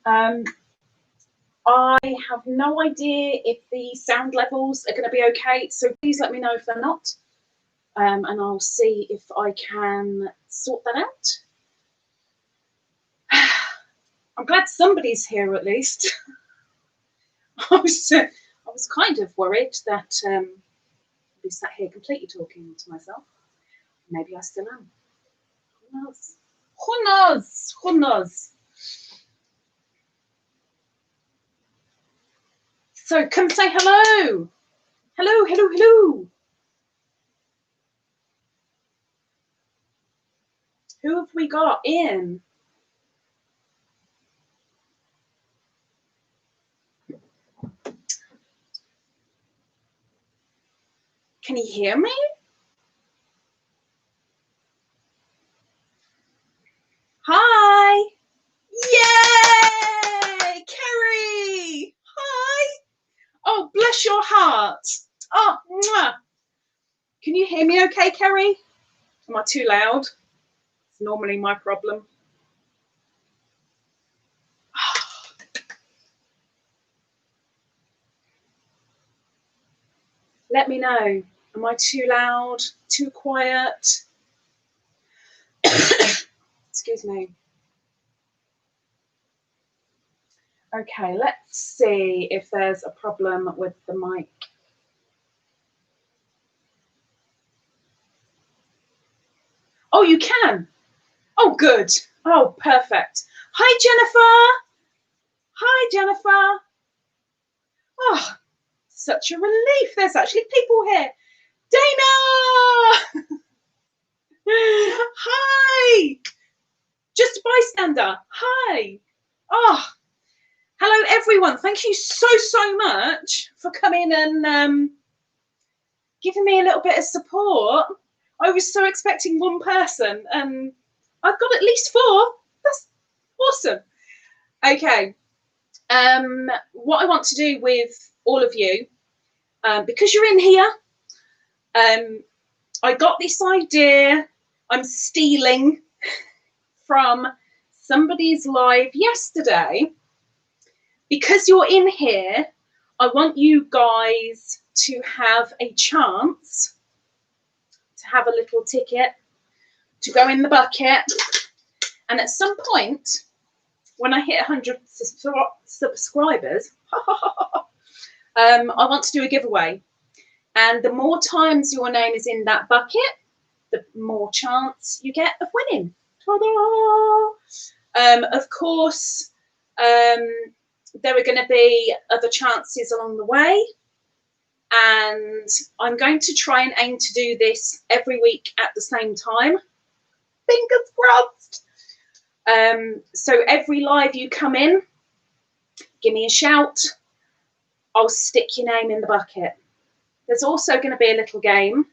I have no idea if the sound levels are going to be okay, so please let me know if they're not, and I'll see if I can sort that out. I'm glad somebody's here at least. I was kind of worried that I'd be sat here completely talking to myself. Maybe I still am. Who knows? Who knows? Who knows? So come say hello. Hello, hello, hello. Who have we got in? Can you hear me? Hi. Yay! Kerry! Hi! Oh, bless your heart. Oh, mwah. Can you hear me okay, Kerry? Am I too loud? It's normally my problem. Let me know. Am I too loud? Too quiet? Excuse me. Okay, let's see if there's a problem with the mic. Oh, you can. Oh, good. Oh, perfect. Hi, Jennifer. Hi, Jennifer. Oh, such a relief. There's actually people here. Dana. Hi. Just a bystander. Hi. Oh, hello, everyone. Thank you so much for coming and giving me a little bit of support. I was so expecting one person, and I've got at least 4. That's awesome. Okay. What I want to do with all of you, because you're in here, I got this idea I'm stealing from somebody's live yesterday. Because you're in here, I want you guys to have a chance to have a little ticket to go in the bucket. And at some point, when I hit 100 subscribers, I want to do a giveaway. And the more times your name is in that bucket, the more chance you get of winning. Ta-da! Of course, there are going to be other chances along the way. And I'm going to try and aim to do this every week at the same time. Fingers crossed. So every live you come in, give me a shout. I'll stick your name in the bucket. There's also going to be a little game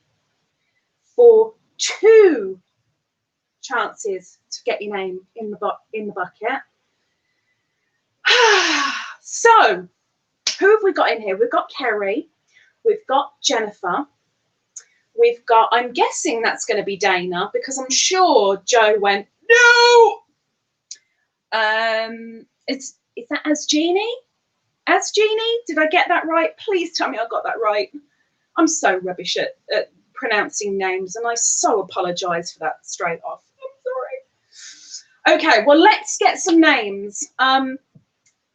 for 2 chances to get your name in the bucket. So, who have we got in here? We've got Kerry. We've got Jennifer. We've got, I'm guessing that's going to be Dana, because I'm sure Joe went, no! Is that as Jeannie? As Jeannie? Did I get that right? Please tell me I got that right. I'm so rubbish at pronouncing names, and I so apologise for that straight off. I'm sorry. Okay, well, let's get some names. I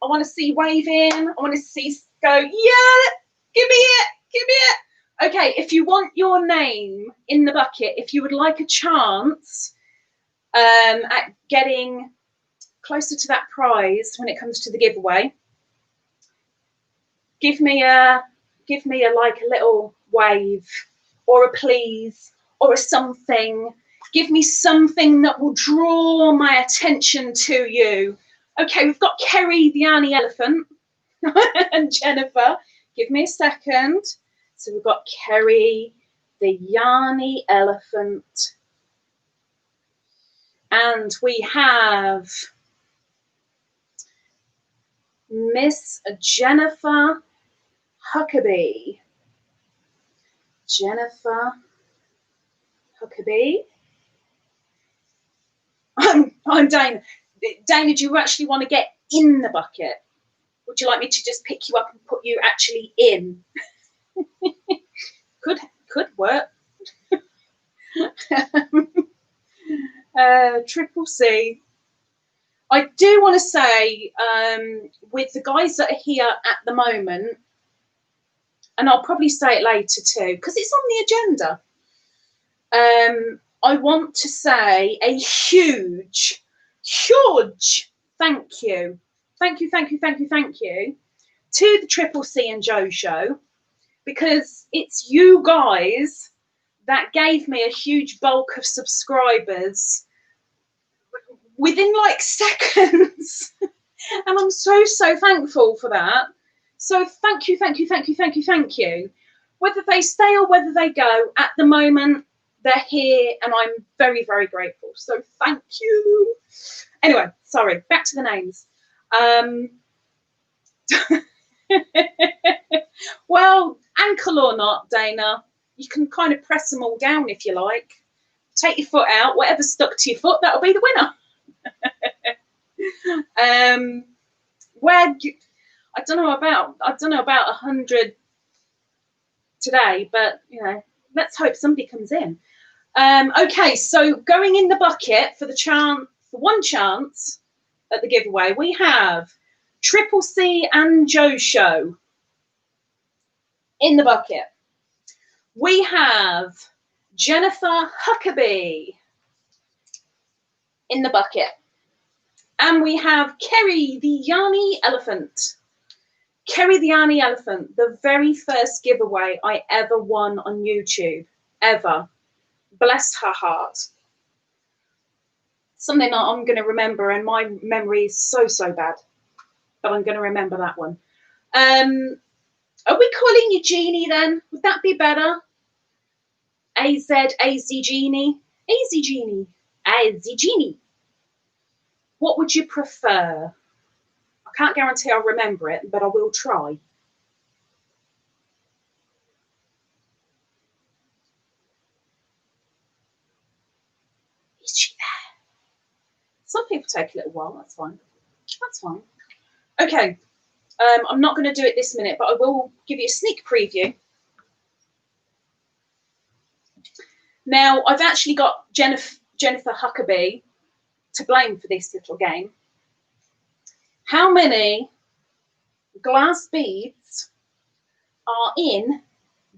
want to see waving. I want to see go, yeah, give me it, give me it. Okay, if you want your name in the bucket, if you would like a chance at getting closer to that prize when it comes to the giveaway, give me a like a little wave or a please or a something. Give me something that will draw my attention to you. Okay, we've got Kerry the Annie Elephant and Jennifer. Give me a second. So we've got Kerry the Yarny Elephant. And we have Miss Jennifer Huckabee. Jennifer Huckabee. I'm Dana. Dana, do you actually want to get in the bucket? Would you like me to just pick you up and put you actually in? Could work. Triple C. I do want to say, with the guys that are here at the moment, and I'll probably say it later too, because it's on the agenda. I want to say a huge thank you to the Triple C and Joe show, because it's you guys that gave me a huge bulk of subscribers within like seconds. And I'm so thankful for that. So thank you. Whether they stay or whether they go, at the moment, they're here and I'm very grateful. So thank you. Anyway, sorry, back to the names. Well, ankle or not, Dana, you can kind of press them all down if you like. Take your foot out, whatever's stuck to your foot, that'll be the winner. I don't know about 100 today, but you know, let's hope somebody comes in. Okay, so going in the bucket for one chance at the giveaway, we have Triple C and Joe show in the bucket. We have Jennifer Huckabee in the bucket. And we have Kerry the Yarny Elephant. Kerry the Yarny Elephant, the very first giveaway I ever won on YouTube, ever. Bless her heart. Something that I'm going to remember, and my memory is so bad, but I'm going to remember that one. Are we calling you Jeannie then? Would that be better? AZ Jeannie? AZ Jeannie. AZ Jeannie. What would you prefer? I can't guarantee I'll remember it, but I will try. Is she there? Some people take a little while. That's fine. That's fine. Okay. I'm not going to do it this minute, but I will give you a sneak preview. Now, I've actually got Jennifer Huckabee to blame for this little game. How many glass beads are in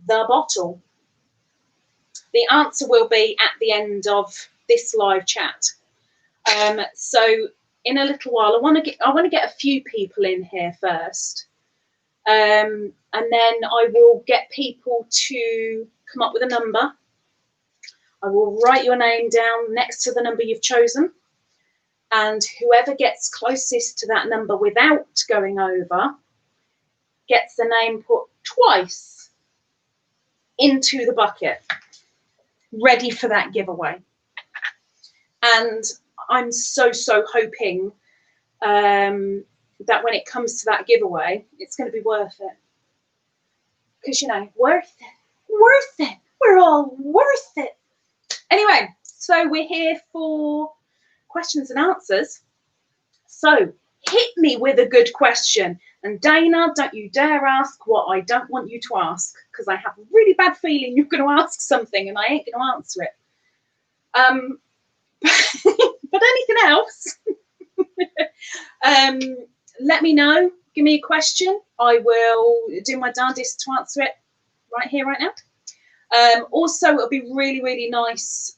the bottle? The answer will be at the end of this live chat. So in a little while, I want to get a few people in here first, and then I will get people to come up with a number. I will write your name down next to the number you've chosen, and whoever gets closest to that number without going over gets the name put twice into the bucket, ready for that giveaway. And I'm so hoping that when it comes to that giveaway, it's going to be worth it. Because, you know, worth it. We're all worth it. Anyway, so we're here for questions and answers. So hit me with a good question. And Dana, don't you dare ask what I don't want you to ask, because I have a really bad feeling you're going to ask something and I ain't going to answer it. But anything else, let me know. Give me a question. I will do my darndest to answer it right here, right now. Also, it'll be really nice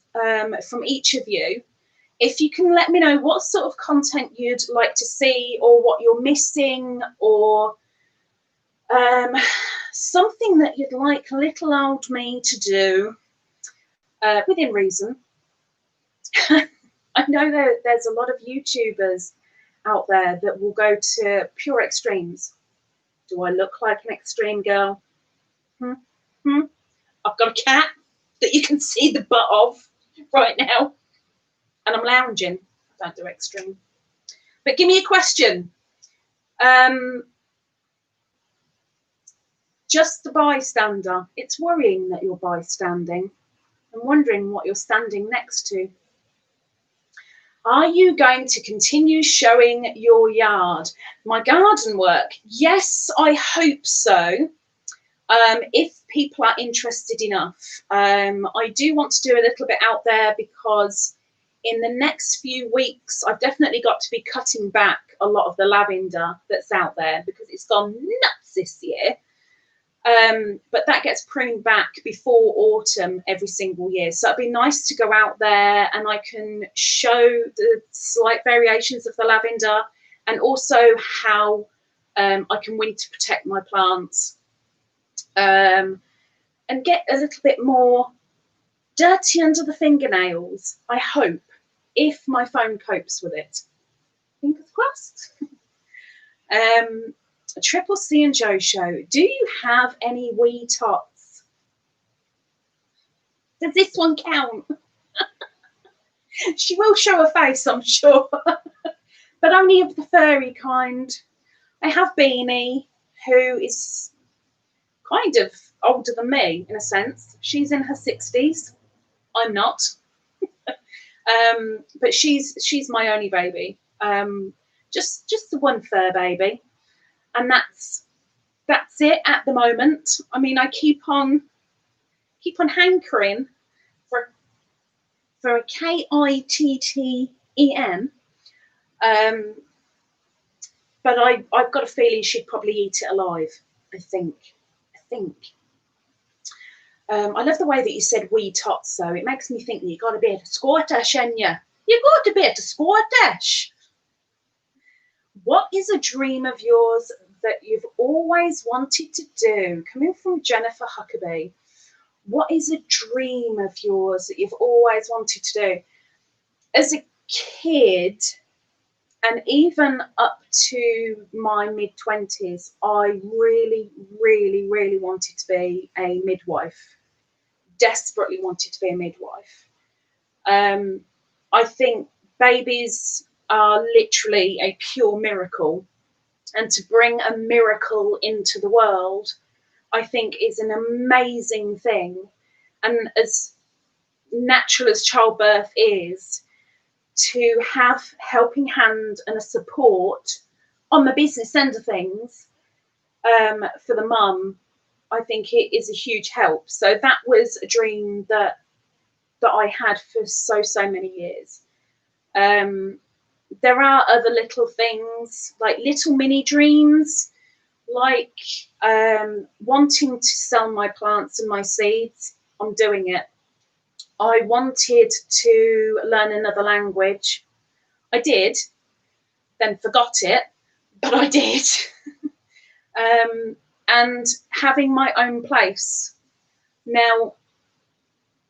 from each of you if you can let me know what sort of content you'd like to see, or what you're missing, or something that you'd like little old me to do within reason. I know there's a lot of YouTubers out there that will go to pure extremes. Do I look like an extreme girl? I've got a cat that you can see the butt of right now, and I'm lounging. I don't do extreme. But give me a question. Just the bystander. It's worrying that you're bystanding. I'm wondering what you're standing next to. Are you going to continue showing your yard? My garden work? Yes, I hope so. If people are interested enough. I do want to do a little bit out there because in the next few weeks, I've definitely got to be cutting back a lot of the lavender that's out there because it's gone nuts this year. But that gets pruned back before autumn every single year. So it'd be nice to go out there and I can show the slight variations of the lavender and also how I can winter protect my plants and get a little bit more dirty under the fingernails, I hope, if my phone copes with it. Fingers crossed. Triple C and Joe show. Do you have any wee tots? Does this one count? She will show her face, I'm sure, but only of the furry kind. I have Beanie, who is kind of older than me in a sense. She's in her 60s. I'm not. But she's my only baby. Just the one fur baby, and that's it at the moment. I mean, I keep on hankering for a KITTEN, but I've got a feeling she'd probably eat it alive. I think. I love the way that you said wee tots, though. It makes me think that you got to be at a Scottish, ain't you? You got to be at a Scottish. What is a dream of yours that you've always wanted to do? Coming from Jennifer Huckabee. What is a dream of yours that you've always wanted to do? As a kid, and even up to my mid-20s, I really, really, really wanted to be a midwife. Desperately wanted to be a midwife. I think babies are literally a pure miracle, and to bring a miracle into the world, I think, is an amazing thing. And as natural as childbirth is, to have helping hand and a support on the business end of things for the mum, I think it is a huge help. So that was a dream that I had for so many years. There are other little things, like little mini dreams, like wanting to sell my plants and my seeds. I'm doing it. I wanted to learn another language. I did, then forgot it, but I did. And having my own place. Now,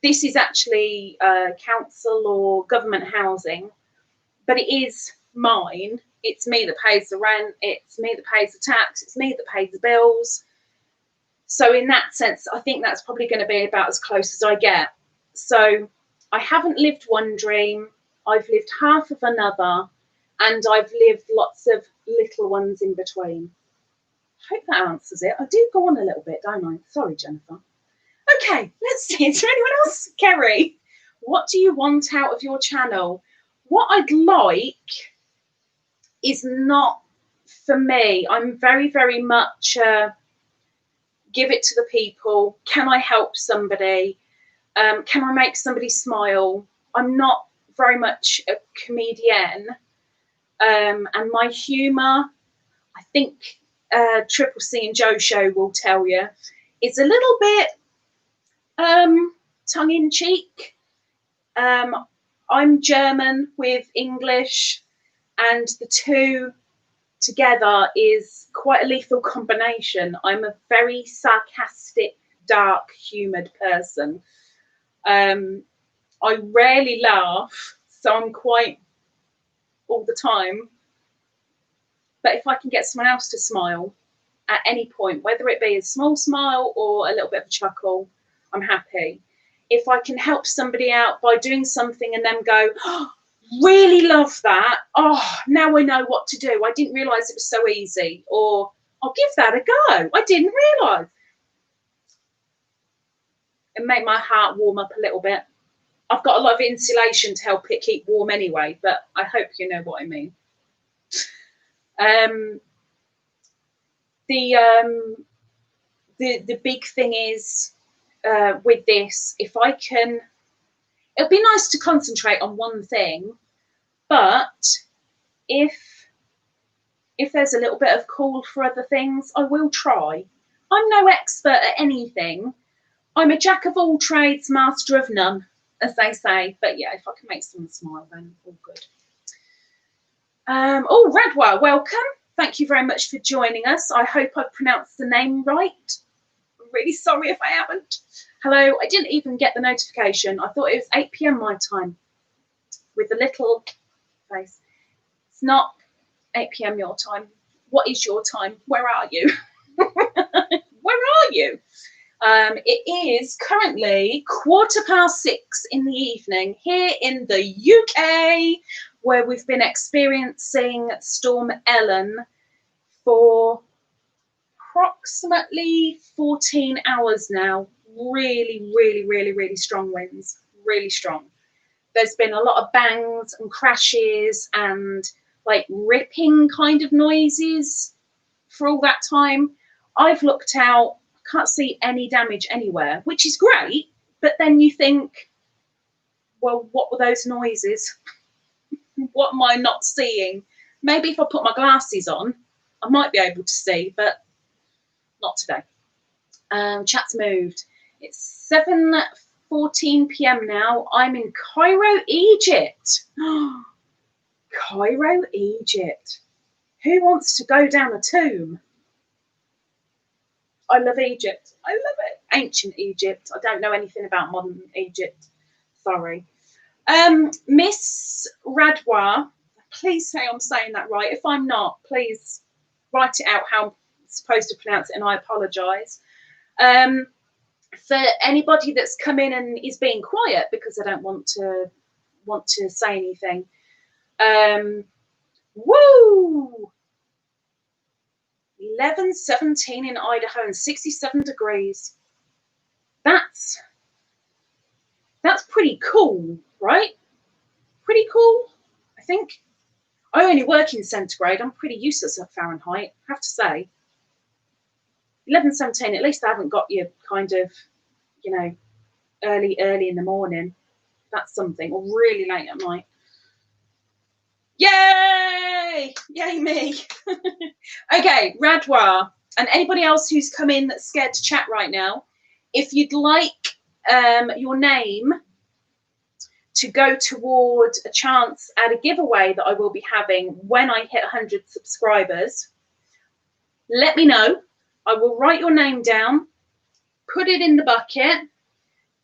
this is actually council or government housing, but it is mine. It's me that pays the rent. It's me that pays the tax. It's me that pays the bills. So in that sense, I think that's probably going to be about as close as I get. So I haven't lived one dream. I've lived half of another, and I've lived lots of little ones in between. I hope that answers it. I do go on a little bit, don't I? Sorry, Jennifer. Okay, let's see. Is there anyone else? Kerry, what do you want out of your channel? What I'd like is not for me. I'm very, very much give it to the people. Can I help somebody? Can I make somebody smile? I'm not very much a comedian. And my humour, I think Triple C and Joe show will tell you, is a little bit tongue-in-cheek. I'm German with English, and the two together is quite a lethal combination. I'm a very sarcastic, dark-humoured person. I rarely laugh, so I'm quite all the time. But if I can get someone else to smile at any point, whether it be a small smile or a little bit of a chuckle, I'm happy. If I can help somebody out by doing something and then go, oh, really love that. Oh, now I know what to do. I didn't realise it was so easy. Or I'll give that a go. I didn't realise. It made my heart warm up a little bit. I've got a lot of insulation to help it keep warm anyway, but I hope you know what I mean. The big thing is with this, if I can, it'll be nice to concentrate on one thing, but if there's a little bit of call for other things, I will try. I'm no expert at anything. I'm a jack of all trades, master of none, as they say. But yeah, if I can make someone smile, then all good. Oh, Radwa, welcome. Thank you very much for joining us. I hope I've pronounced the name right. I'm really sorry if I haven't. Hello, I didn't even get the notification. I thought it was 8 p.m. my time with the little face. It's not 8 p.m. your time. What is your time? Where are you? Where are you? It is currently 6:15 in the evening here in the UK, where we've been experiencing Storm Ellen for approximately 14 hours now. Really, really, really, really strong winds. Really strong. There's been a lot of bangs and crashes and like ripping kind of noises for all that time. I've looked out, can't see any damage anywhere, which is great. But then you think, well, what were those noises? What am I not seeing? Maybe if I put my glasses on, I might be able to see, but not today. Chat's moved. It's 7:14 p.m. now. I'm in Cairo, Egypt. Cairo, Egypt. Who wants to go down a tomb? I love Egypt. I love it. Ancient Egypt. I don't know anything about modern Egypt. Sorry. Miss Radwa, please say I'm saying that right. If I'm not, please write it out how I'm supposed to pronounce it, and I apologise. For anybody that's come in and is being quiet because I don't want to say anything. Woo! 11:17 in Idaho and 67 degrees. That's pretty cool, right? Pretty cool, I think. I only work in centigrade. I'm pretty useless at Fahrenheit, I have to say. 11:17, at least I haven't got you kind of, you know, early in the morning. That's something, or really late at night. Yay! Yay me! Okay, Radwa, and anybody else who's come in that's scared to chat right now, if you'd like your name to go toward a chance at a giveaway that I will be having when I hit 100 subscribers, let me know. I will write your name down, put it in the bucket,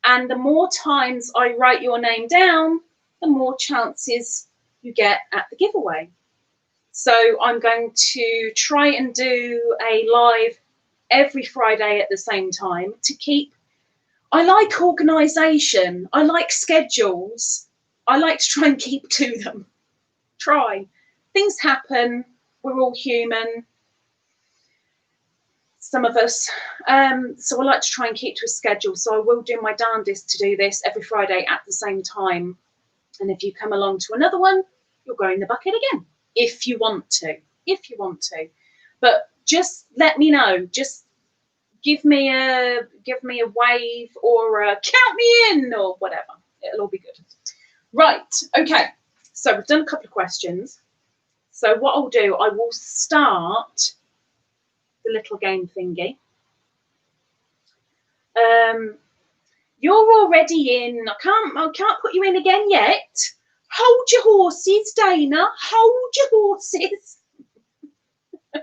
and the more times I write your name down, the more chances you get at the giveaway. So I'm going to try and do a live every Friday at the same time to keep. I like organisation. I like schedules. I like to try and keep to them. Try. Things happen. We're all human. Some of us. So I like to try and keep to a schedule. So I will do my darndest to do this every Friday at the same time. And if you come along to another one, you'll go in the bucket again. If you want to. If you want to. But just let me know. Just give me a wave or a count me in or whatever. It'll all be good. Right. Okay. So we've done a couple of questions. So what I'll do, I will start the little game thingy. You're already in. I can't put you in again yet. Hold your horses, Dana. Hold your horses. Do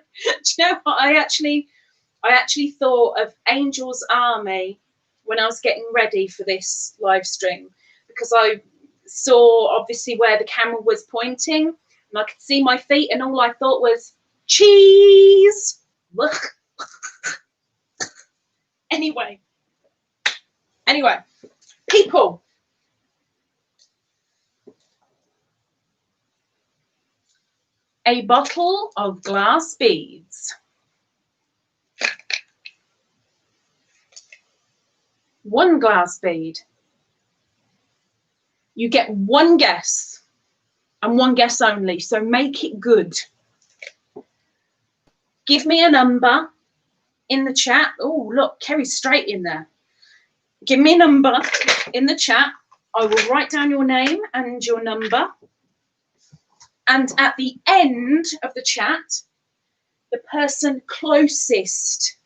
you know what? I actually thought of Angel's Army when I was getting ready for this live stream, because I saw obviously where the camera was pointing and I could see my feet, and all I thought was cheese. Anyway, people. A bottle of glass beads. One glass bead. You get one guess and one guess only, so make it good. Give me a number in the chat. Oh, look, Kerry's straight in there. Give me a number in the chat. I will write down your name and your number. And at the end of the chat, the person closest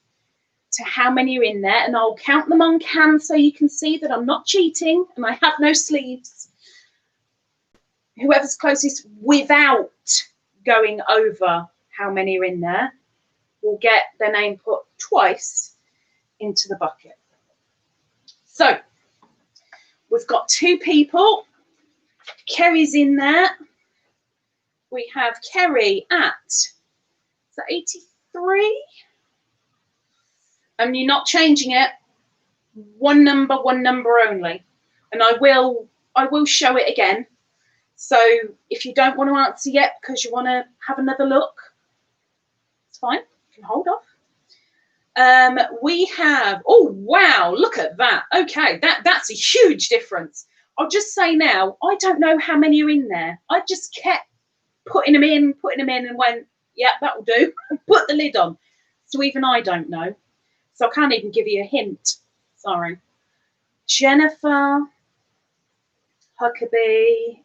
to how many are in there, and I'll count them on cam so you can see that I'm not cheating and I have no sleeves. Whoever's closest without going over how many are in there will get their name put twice into the bucket. So we've got 2 people. Kerry's in there. We have Kerry at 83. And you're not changing it. One number only. And I will show it again. So if you don't want to answer yet because you want to have another look, it's fine. You can hold off. We have, oh wow, look at that. Okay, that's a huge difference. I'll just say now, I don't know how many are in there. I just kept putting them in and went, yeah, that'll do. Put the lid on. So even I don't know. So I can't even give you a hint. Sorry. Jennifer Huckabee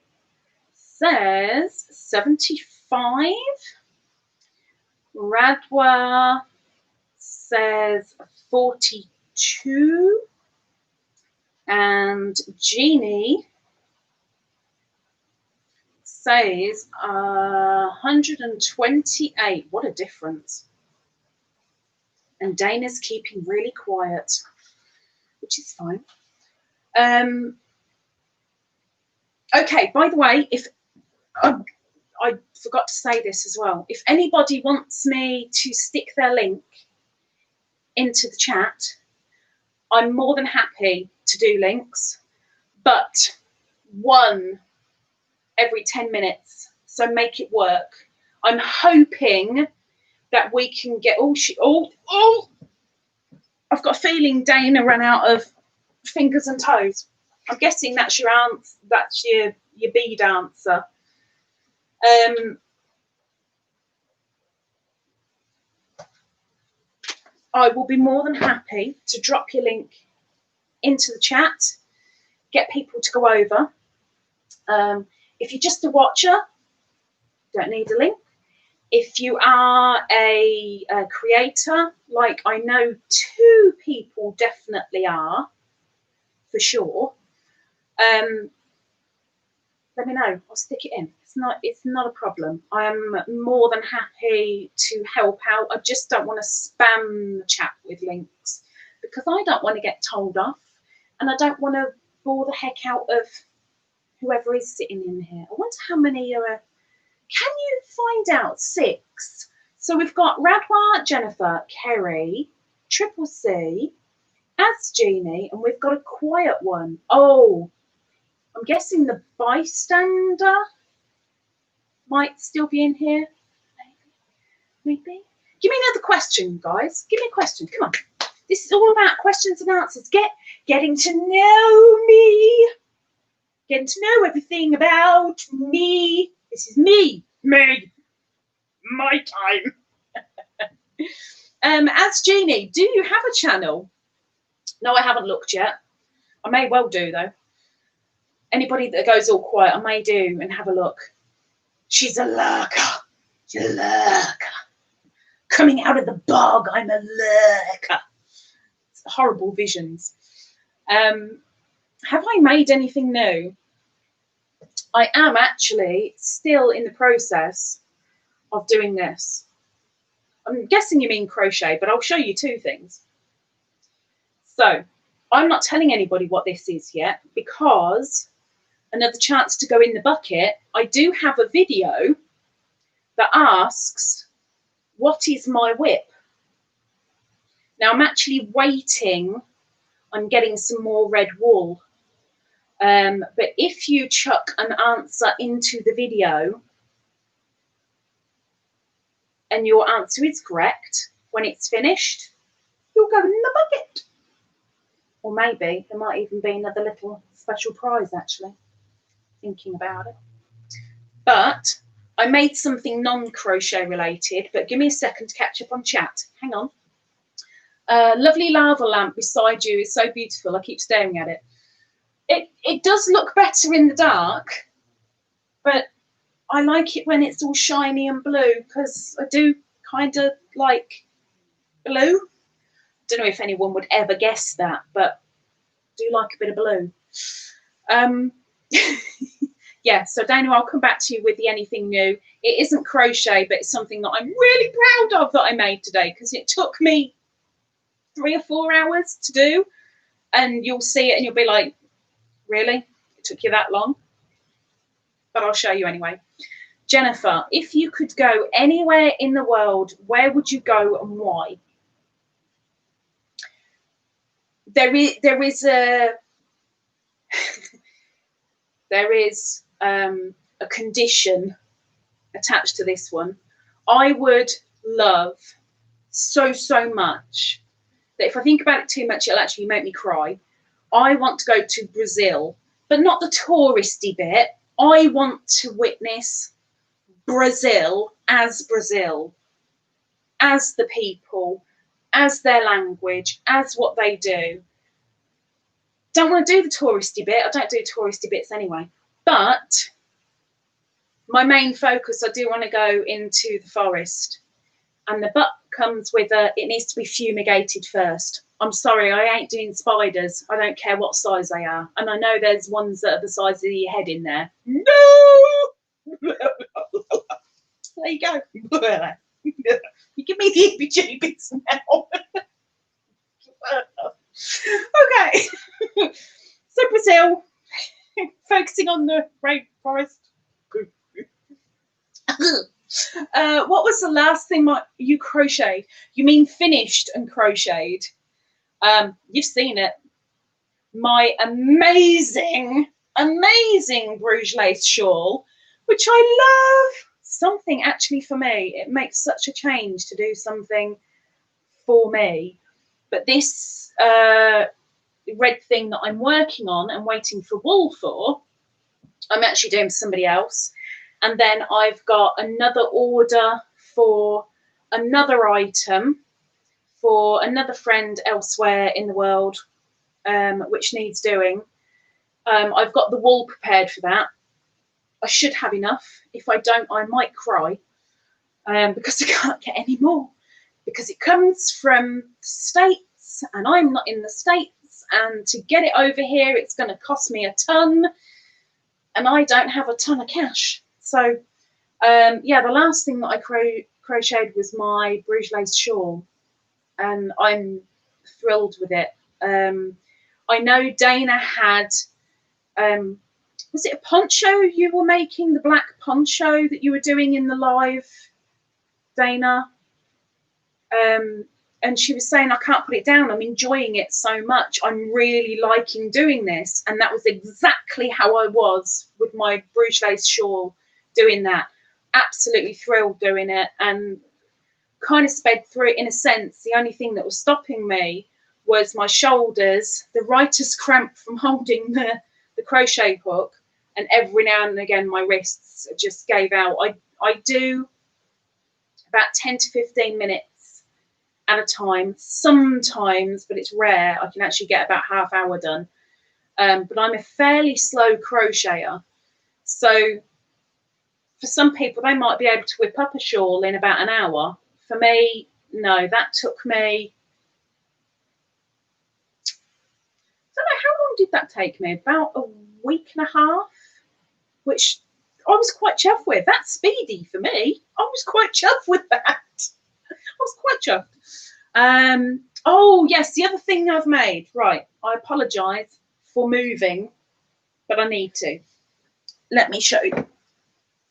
says 75. Radwa says 42. And Jeannie says 128. What a difference. And Dana's keeping really quiet, which is fine. Okay, by the way, if I forgot to say this as well, if anybody wants me to stick their link into the chat, I'm more than happy to do links, but one every 10 minutes, so make it work. I'm hoping that we can get, I've got a feeling Dana ran out of fingers and toes. I'm guessing that's your answer, that's your bead answer. I will be more than happy to drop your link into the chat, get people to go over. If you're just a watcher, don't need a link. If you are a creator, like I know 2 people definitely are, for sure, let me know. I'll stick it in. It's not a problem. I'm more than happy to help out. I just don't want to spam the chat with links because I don't want to get told off and I don't want to bore the heck out of whoever is sitting in here. I wonder how many are. Can you find out? 6. So we've got Radwa, Jennifer, Kerry, Triple C, as Jeannie, and we've got a quiet one. Oh, I'm guessing the bystander might still be in here. Maybe. Give me another question, guys. Give me a question. Come on. This is all about questions and answers. Getting to know me. Getting to know everything about me. This is me. My time. As Jeannie, do you have a channel? No, I haven't looked yet. I may well do, though. Anybody that goes all quiet, I may do and have a look. She's a lurker. She's a lurker. Coming out of the bog, I'm a lurker. It's horrible visions. Have I made anything new? I am actually still in the process of doing this. I'm guessing you mean crochet, but I'll show you 2 things. So I'm not telling anybody what this is yet because another chance to go in the bucket. I do have a video that asks, what is my whip? Now I'm actually waiting on getting some more red wool. But if you chuck an answer into the video and your answer is correct, when it's finished, you'll go in the bucket. Or maybe there might even be another little special prize, actually. thinking about it. But I made something non-crochet related, but give me a second to catch up on chat. Hang on. Lovely lava lamp beside you is so beautiful. I keep staring at it. It does look better in the dark, but I like it when it's all shiny and blue because I do kind of like blue. Don't know if anyone would ever guess that, but I do like a bit of blue. Yeah, so Dana, I'll come back to you with the anything new. It isn't crochet, but it's something that I'm really proud of that I made today because it took me 3 or 4 hours to do, and you'll see it and you'll be like, really? It took you that long? But I'll show you anyway. Jennifer, if you could go anywhere in the world, where would you go and why? There is a condition attached to this one. I would love so much that if I think about it too much, it'll actually make me cry. I want to go to Brazil, but not the touristy bit. I want to witness Brazil, as the people, as their language, as what they do. Don't want to do the touristy bit. I don't do touristy bits anyway. But my main focus, I do want to go into the forest. And the but comes with it needs to be fumigated first. I'm sorry, I ain't doing spiders. I don't care what size they are. And I know there's ones that are the size of your head in there. No! There you go. You give me the heebie-jeebies now. Okay. So Brazil, focusing on the rainforest. What was the last thing you crocheted? You mean finished and crocheted? You've seen it. My amazing Bruges lace shawl, which I love. Something actually for me. It makes such a change to do something for me. But this red thing that I'm working on and waiting for wool for, I'm actually doing for somebody else. And then I've got another order for another item for another friend elsewhere in the world, which needs doing. I've got the wool prepared for that. I should have enough. If I don't, I might cry because I can't get any more. Because it comes from the States and I'm not in the States. And to get it over here, it's going to cost me a ton. And I don't have a ton of cash. So, yeah, the last thing that I crocheted was my Bruges lace shawl. And I'm thrilled with it. I know Dana had... was it a poncho you were making? The black poncho that you were doing in the live, Dana? And she was saying, I can't put it down. I'm enjoying it so much. I'm really liking doing this. And that was exactly how I was with my Bruges lace shawl, doing that. Absolutely thrilled doing it and kind of sped through it in a sense. The only thing that was stopping me was my shoulders, the writer's cramp from holding the crochet hook, and every now and again my wrists just gave out. I do about 10 to 15 minutes at a time sometimes, but it's rare. I can actually get about half hour done. But I'm a fairly slow crocheter, so for some people they might be able to whip up a shawl in about an hour. For me, no, that took me, I don't know, how long did that take me? About a week and a half, which I was quite chuffed with. That's speedy for me. I was quite chuffed with that. I was quite chuffed. Oh, yes, the other thing I've made. Right, I apologise for moving, but I need to. Let me show you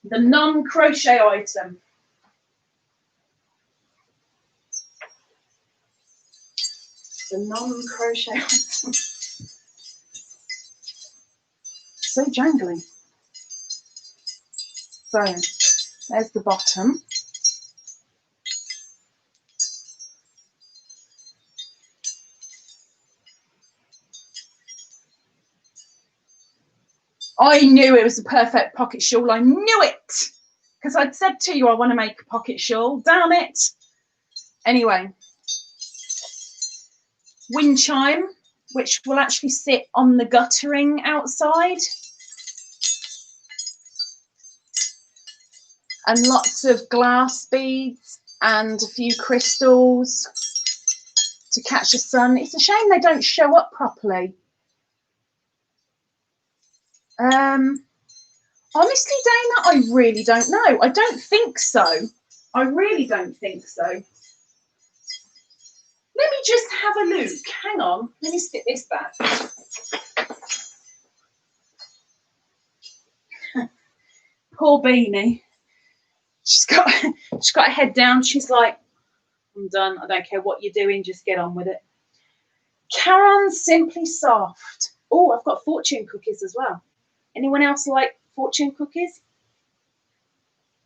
the non-crochet item. The non-crochet item. So jangly. So there's the bottom. I knew it was a perfect pocket shawl. I knew it. Because I'd said to you I want to make a pocket shawl. Damn it. Anyway. Wind chime, which will actually sit on the guttering outside. And lots of glass beads and a few crystals to catch the sun. It's a shame they don't show up properly. Honestly, Dana, I really don't know. I don't think so. I really don't think so. Let me just have a look. Hang on. Let me stick this back. Poor Beanie. She's got her head down. She's like, I'm done. I don't care what you're doing. Just get on with it. Karen's Simply Soft. Oh, I've got fortune cookies as well. Anyone else like fortune cookies?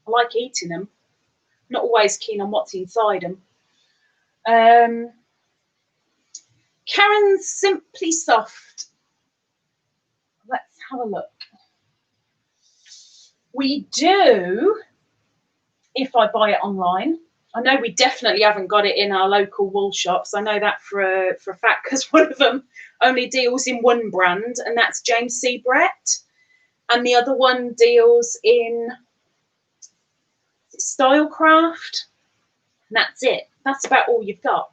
I like eating them. Not always keen on what's inside them. Karen's Simply Soft. Let's have a look. We do, if I buy it online. I know we definitely haven't got it in our local wool shops. I know that for a fact because one of them only deals in one brand, and that's James C. Brett. And the other one deals in Stylecraft. And that's it. That's about all you've got.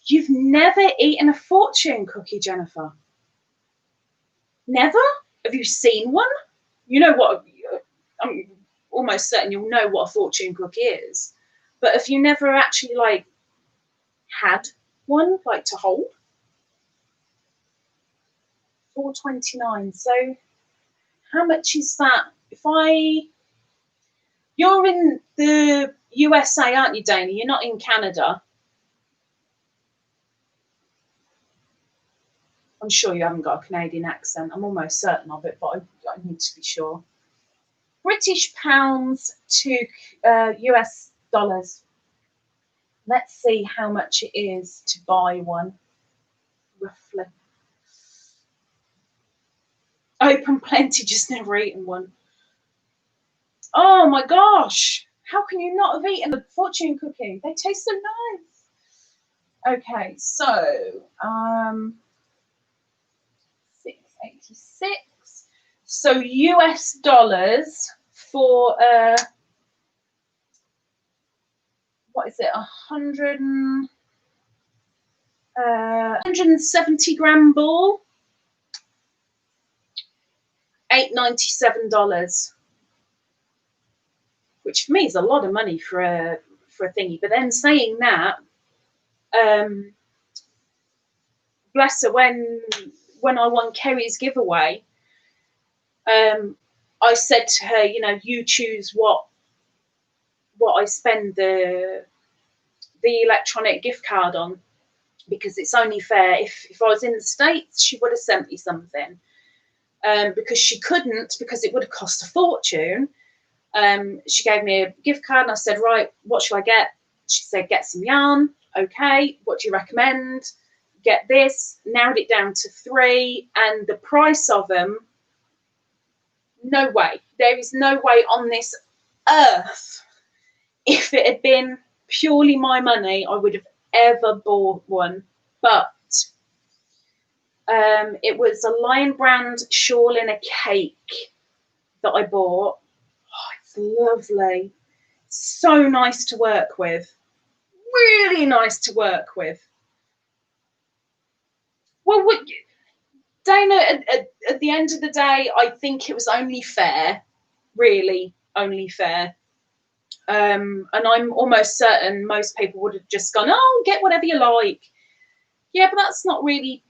You've never eaten a fortune cookie, Jennifer? Never? Have you seen one? You know what? I'm almost certain you'll know what a fortune cookie is. But if you never actually like had one, like to hold, $4.29. So how much is that? You're in the USA, aren't you, Dana? You're not in Canada. I'm sure you haven't got a Canadian accent. I'm almost certain of it, but I need to be sure. British pounds to US dollars. Let's see how much it is to buy one, roughly. Open plenty, just never eaten one. Oh my gosh. How can you not have eaten a fortune cookie? They taste so nice. Okay, so 686. So US dollars for what is it? 170 gram ball. $897, which for me is a lot of money for a thingy. But then saying that, bless her, when I won Kerry's giveaway, I said to her, you know, you choose what I spend the electronic gift card on, because it's only fair. If I was in the States, she would have sent me something. Because she couldn't, because it would have cost a fortune. She gave me a gift card and I said, right, what should I get? She said, get some yarn. Okay, what do you recommend? Get this. Narrowed it down to 3, and the price of them, no way. There is no way on this earth, if it had been purely my money, I would have ever bought one. But it was a Lion Brand shawl in a cake that I bought. Oh, it's lovely. So nice to work with. Really nice to work with. Well, Dana, at the end of the day, I think it was only fair. Really, only fair. And I'm almost certain most people would have just gone, oh, get whatever you like. Yeah, but that's not really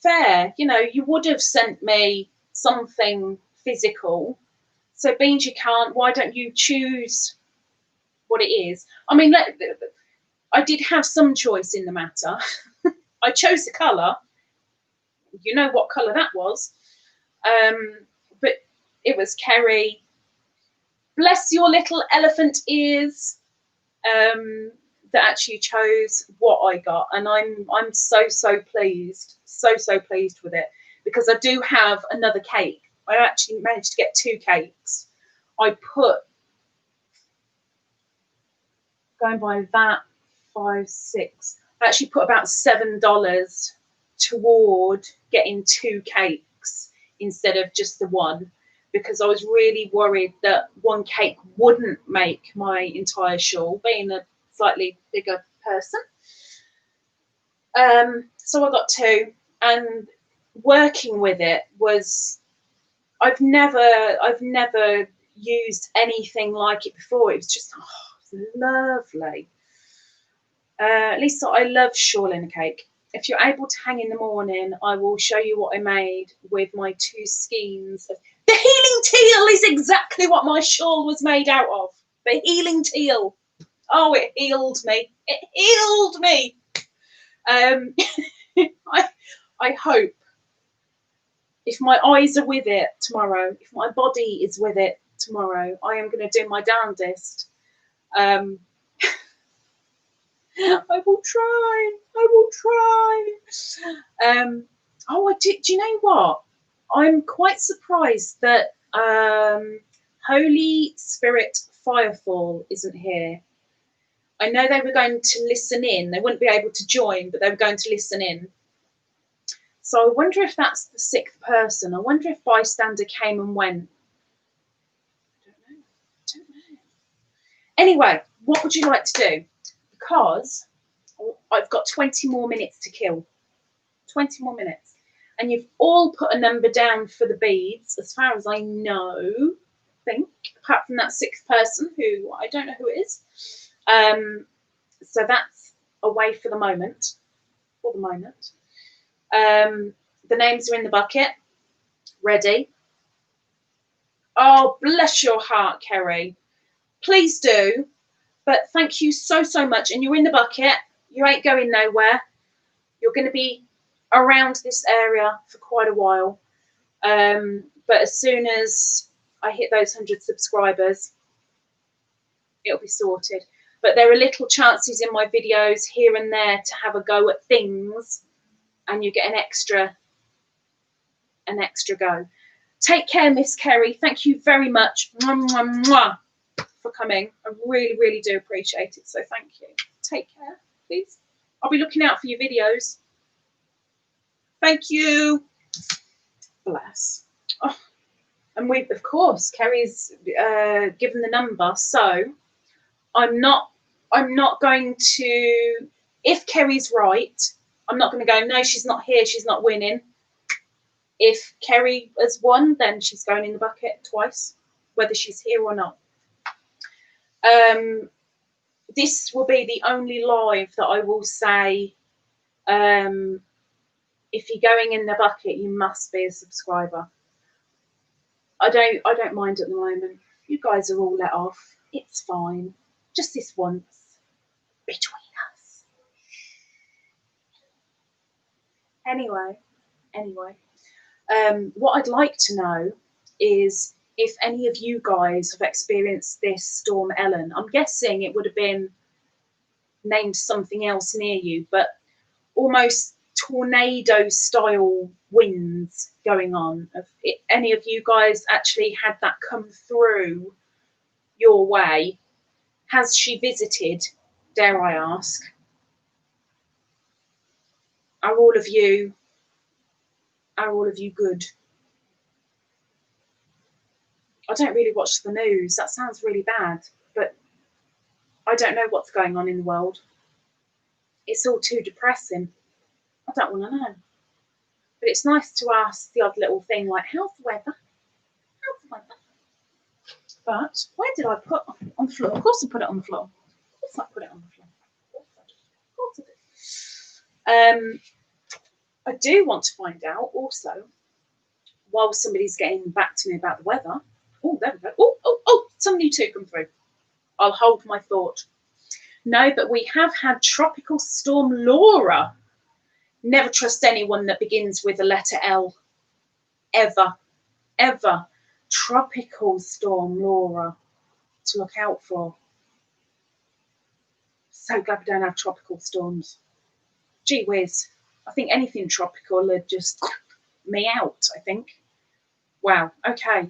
fair. You know, you would have sent me something physical. So being you can't, why don't you choose what it is? I mean, I did have some choice in the matter. I chose the colour. You know what colour that was. But it was Kerry. Bless your little elephant ears. That actually chose what I got, and I'm so pleased, so pleased with it. because I do have another cake. I actually managed to get 2 cakes. I put, going by that, 5, 6, I actually put about $7 toward getting 2 cakes instead of just the one, because I was really worried that 1 cake wouldn't make my entire shawl, being a slightly bigger person. So I got 2, and working with it was, I've never used anything like it before. It was just, oh, it was lovely. At least I love shawl in a cake. If you're able to hang in the morning, I will show you what I made with my 2 skeins of the healing teal. Is exactly what my shawl was made out of. The healing teal. Oh, it healed me. It healed me. I hope, if my eyes are with it tomorrow, if my body is with it tomorrow, I am going to do my darndest. I will try. I will try. Oh, do you know what? I'm quite surprised that Holy Spirit Firefall isn't here. I know they were going to listen in. They wouldn't be able to join, but they were going to listen in. So I wonder if that's the 6th person. I wonder if bystander came and went. I don't know. Anyway, what would you like to do? Because I've got 20 more minutes to kill. 20 more minutes. And you've all put a number down for the beads, as far as I know, I think, apart from that 6th person who I don't know who it is. So that's away for the moment. For the moment. The names are in the bucket. Ready? Oh, bless your heart, Kerry. Please do. But thank you so, so much. And you're in the bucket. You ain't going nowhere. You're going to be around this area for quite a while. But as soon as I hit those 100 subscribers, it'll be sorted. But there are little chances in my videos here and there to have a go at things, and you get an extra go. Take care, Miss Kerry. Thank you very much for coming. I really, really do appreciate it. So thank you. Take care, please. I'll be looking out for your videos. Thank you. Bless. Oh, and we, of course, Kerry's given the number, so I'm not going to. If Kerry's right, I'm not going to go, no, she's not here, she's not winning. If Kerry has won, then she's going in the bucket twice, whether she's here or not. This will be the only live that I will say, if you're going in the bucket, you must be a subscriber. I don't mind at the moment. You guys are all let off. It's fine. Just this once. Between us. Anyway. What I'd like to know is if any of you guys have experienced this Storm Ellen. I'm guessing it would have been named something else near you, but almost tornado style winds going on. Have any of you guys actually had that come through your way? Has she visited, dare I ask? Are all of you good? I don't really watch the news. That sounds really bad, but I don't know what's going on in the world. It's all too depressing. I don't want to know. But it's nice to ask the odd little thing like, how's the weather? How's the weather? But where did I put on the floor? Of course I put it on the floor. Of course I put it on the floor. Of course I did. I do want to find out also, while somebody's getting back to me about the weather. Oh, there we go. Oh, some new 2 come through. I'll hold my thought. No, but we have had Tropical Storm Laura. Never trust anyone that begins with the letter L. Ever. Tropical Storm Laura to look out for. So glad we don't have tropical storms. Gee whiz. I think anything tropical would just me out, I think. Wow, okay.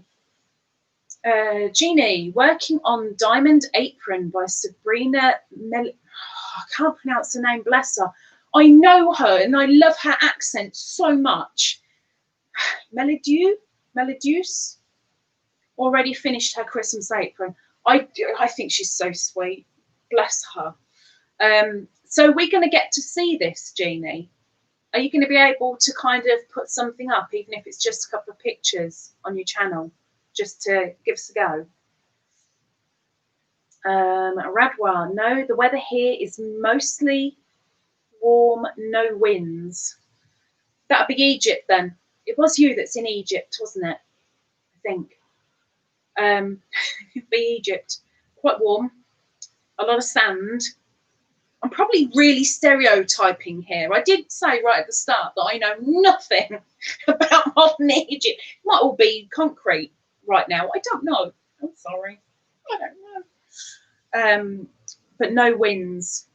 Jeannie, working on Diamond Apron by Sabrina I can't pronounce her name, bless her. I know her and I love her accent so much. Melodius already finished her Christmas apron. I think she's so sweet. Bless her. So we're going to get to see this, Jeannie. Are you going to be able to kind of put something up, even if it's just a couple of pictures on your channel, just to give us a go? Radwa, no, the weather here is mostly warm, no winds. That'd be Egypt then. It was you that's in Egypt, wasn't it? I think. Be Egypt. Quite warm, a lot of sand. I'm probably really stereotyping here. I did say right at the start that I know nothing about modern Egypt. It might all be concrete right now. I don't know. I'm sorry. I don't know. But no winds.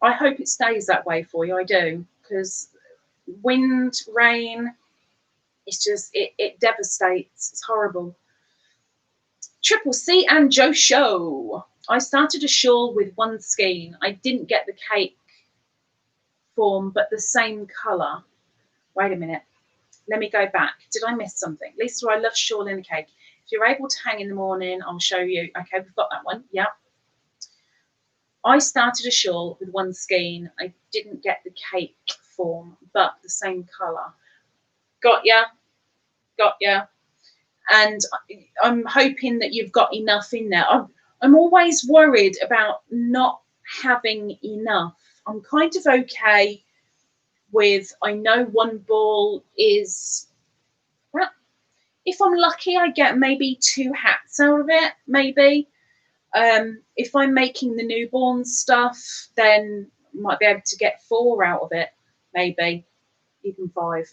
I hope it stays that way for you. I do, because wind, rain, it's just, it devastates. It's horrible. Triple C and Joe Show. I started a shawl with one skein. I didn't get the cake form, but the same colour. Wait a minute. Let me go back. Did I miss something? Lisa, I love shawl in a cake. If you're able to hang in the morning, I'll show you. Okay, we've got that one. Yeah. I started a shawl with one skein. I didn't get the cake form, but the same colour. Got ya. Got ya. And I'm hoping that you've got enough in there. I'm always worried about not having enough. I'm kind of okay with, I know one ball is, well, if I'm lucky, I get maybe 2 hats out of it, maybe. If I'm making the newborn stuff, then I might be able to get 4 out of it, maybe, even 5.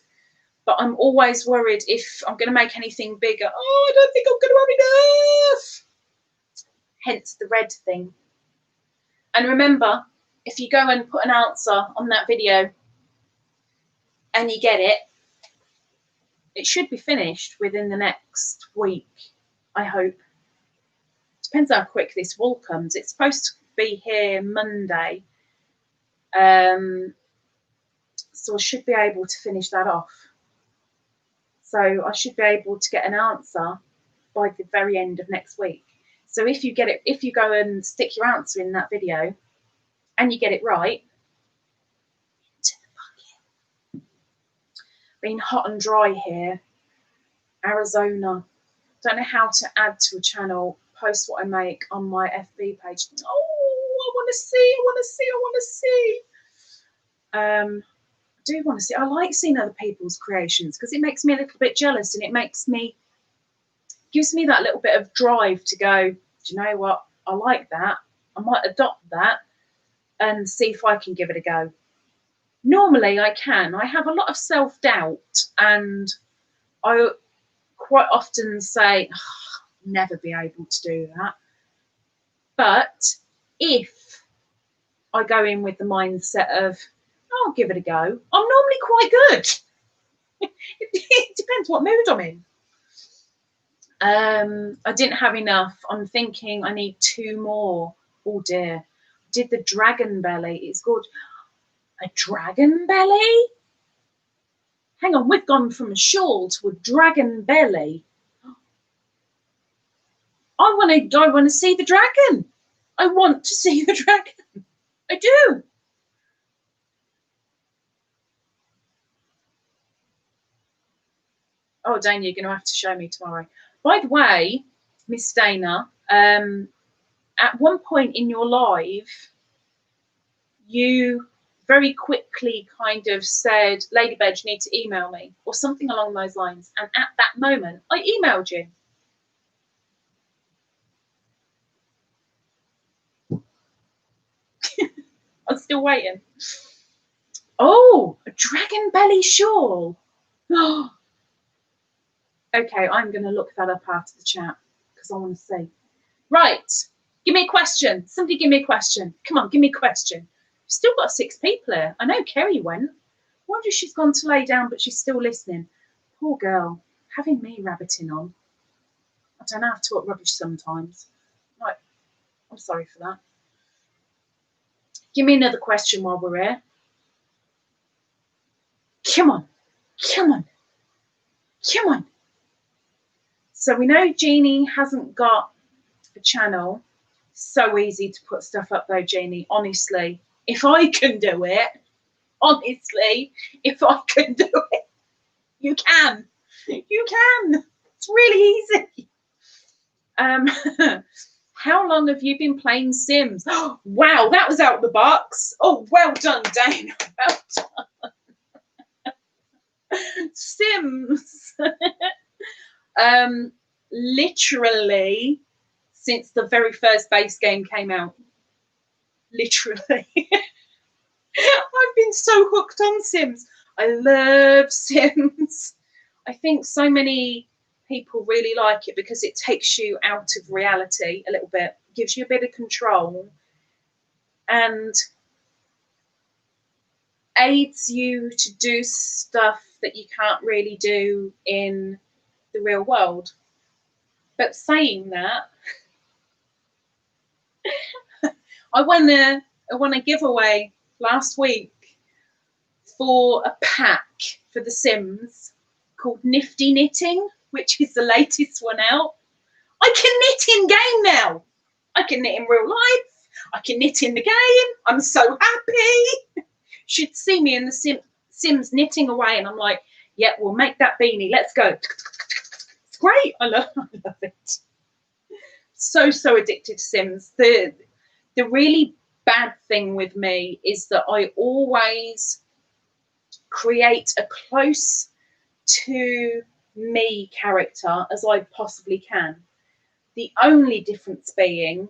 But I'm always worried if I'm going to make anything bigger. Oh, I don't think I'm going to have enough. Hence the red thing. And remember, if you go and put an answer on that video and you get it, it should be finished within the next week, I hope. Depends how quick this wool comes. It's supposed to be here Monday. So I should be able to finish that off. So I should be able to get an answer by the very end of next week. So if you get it, if you go and stick your answer in that video and you get it right, into the bucket. Been hot and dry here. Arizona. Don't know how to add to a channel. Post what I make on my FB page. Oh, I want to see. I do want to see. I like seeing other people's creations because it makes me a little bit jealous, and it gives me that little bit of drive to go, do you know what? I like that. I might adopt that and see if I can give it a go. Normally I can. I have a lot of self-doubt, and I quite often say, oh, I'll never be able to do that. But if I go in with the mindset of, I'll give it a go, I'm normally quite good. It depends what mood I'm in. I didn't have enough. I'm thinking I need 2 more. Oh dear. Did the dragon belly. It's called a dragon belly? Hang on, we've gone from a shawl to a dragon belly. I want to see the dragon. I want to see the dragon. I do. Oh, Dana, you're going to have to show me tomorrow. By the way, Miss Dana, at one point in your live, you very quickly kind of said, Ladybird, you need to email me, or something along those lines. And at that moment, I emailed you. I'm still waiting. Oh, a dragon belly shawl. Oh. Okay, I'm going to look that up after the chat because I want to see. Right, give me a question. Somebody give me a question. Come on, give me a question. We've still got 6 people here. I know Kerry went. wonder if she's gone to lay down, but she's still listening. Poor girl, having me rabbiting on. I don't know how to talk rubbish sometimes. Like, I'm sorry for that. Give me another question while we're here. Come on, come on, come on. So we know Jeannie hasn't got a channel. So easy to put stuff up though, Jeannie. Honestly, if I can do it, honestly, if I can do it, you can. You can. It's really easy. How long have you been playing Sims? Oh, wow, that was out of the box. Oh, well done, Dana. Well done. Sims. Literally since the very first base game came out. Literally. I've been so hooked on Sims. I love Sims. I think so many people really like it because it takes you out of reality a little bit, gives you a bit of control, and aids you to do stuff that you can't really do in the real world. But saying that, I won a giveaway last week for a pack for The Sims called Nifty Knitting, which is the latest one out. I can knit in game now. I can knit in real life. I can knit in the game. I'm so happy. Should see me in the Sims knitting away, and I'm like, yeah, we'll make that beanie. Let's go. It's great. I love it. So addicted to Sims. The really bad thing with me is that I always create a close to me character as I possibly can. The only difference being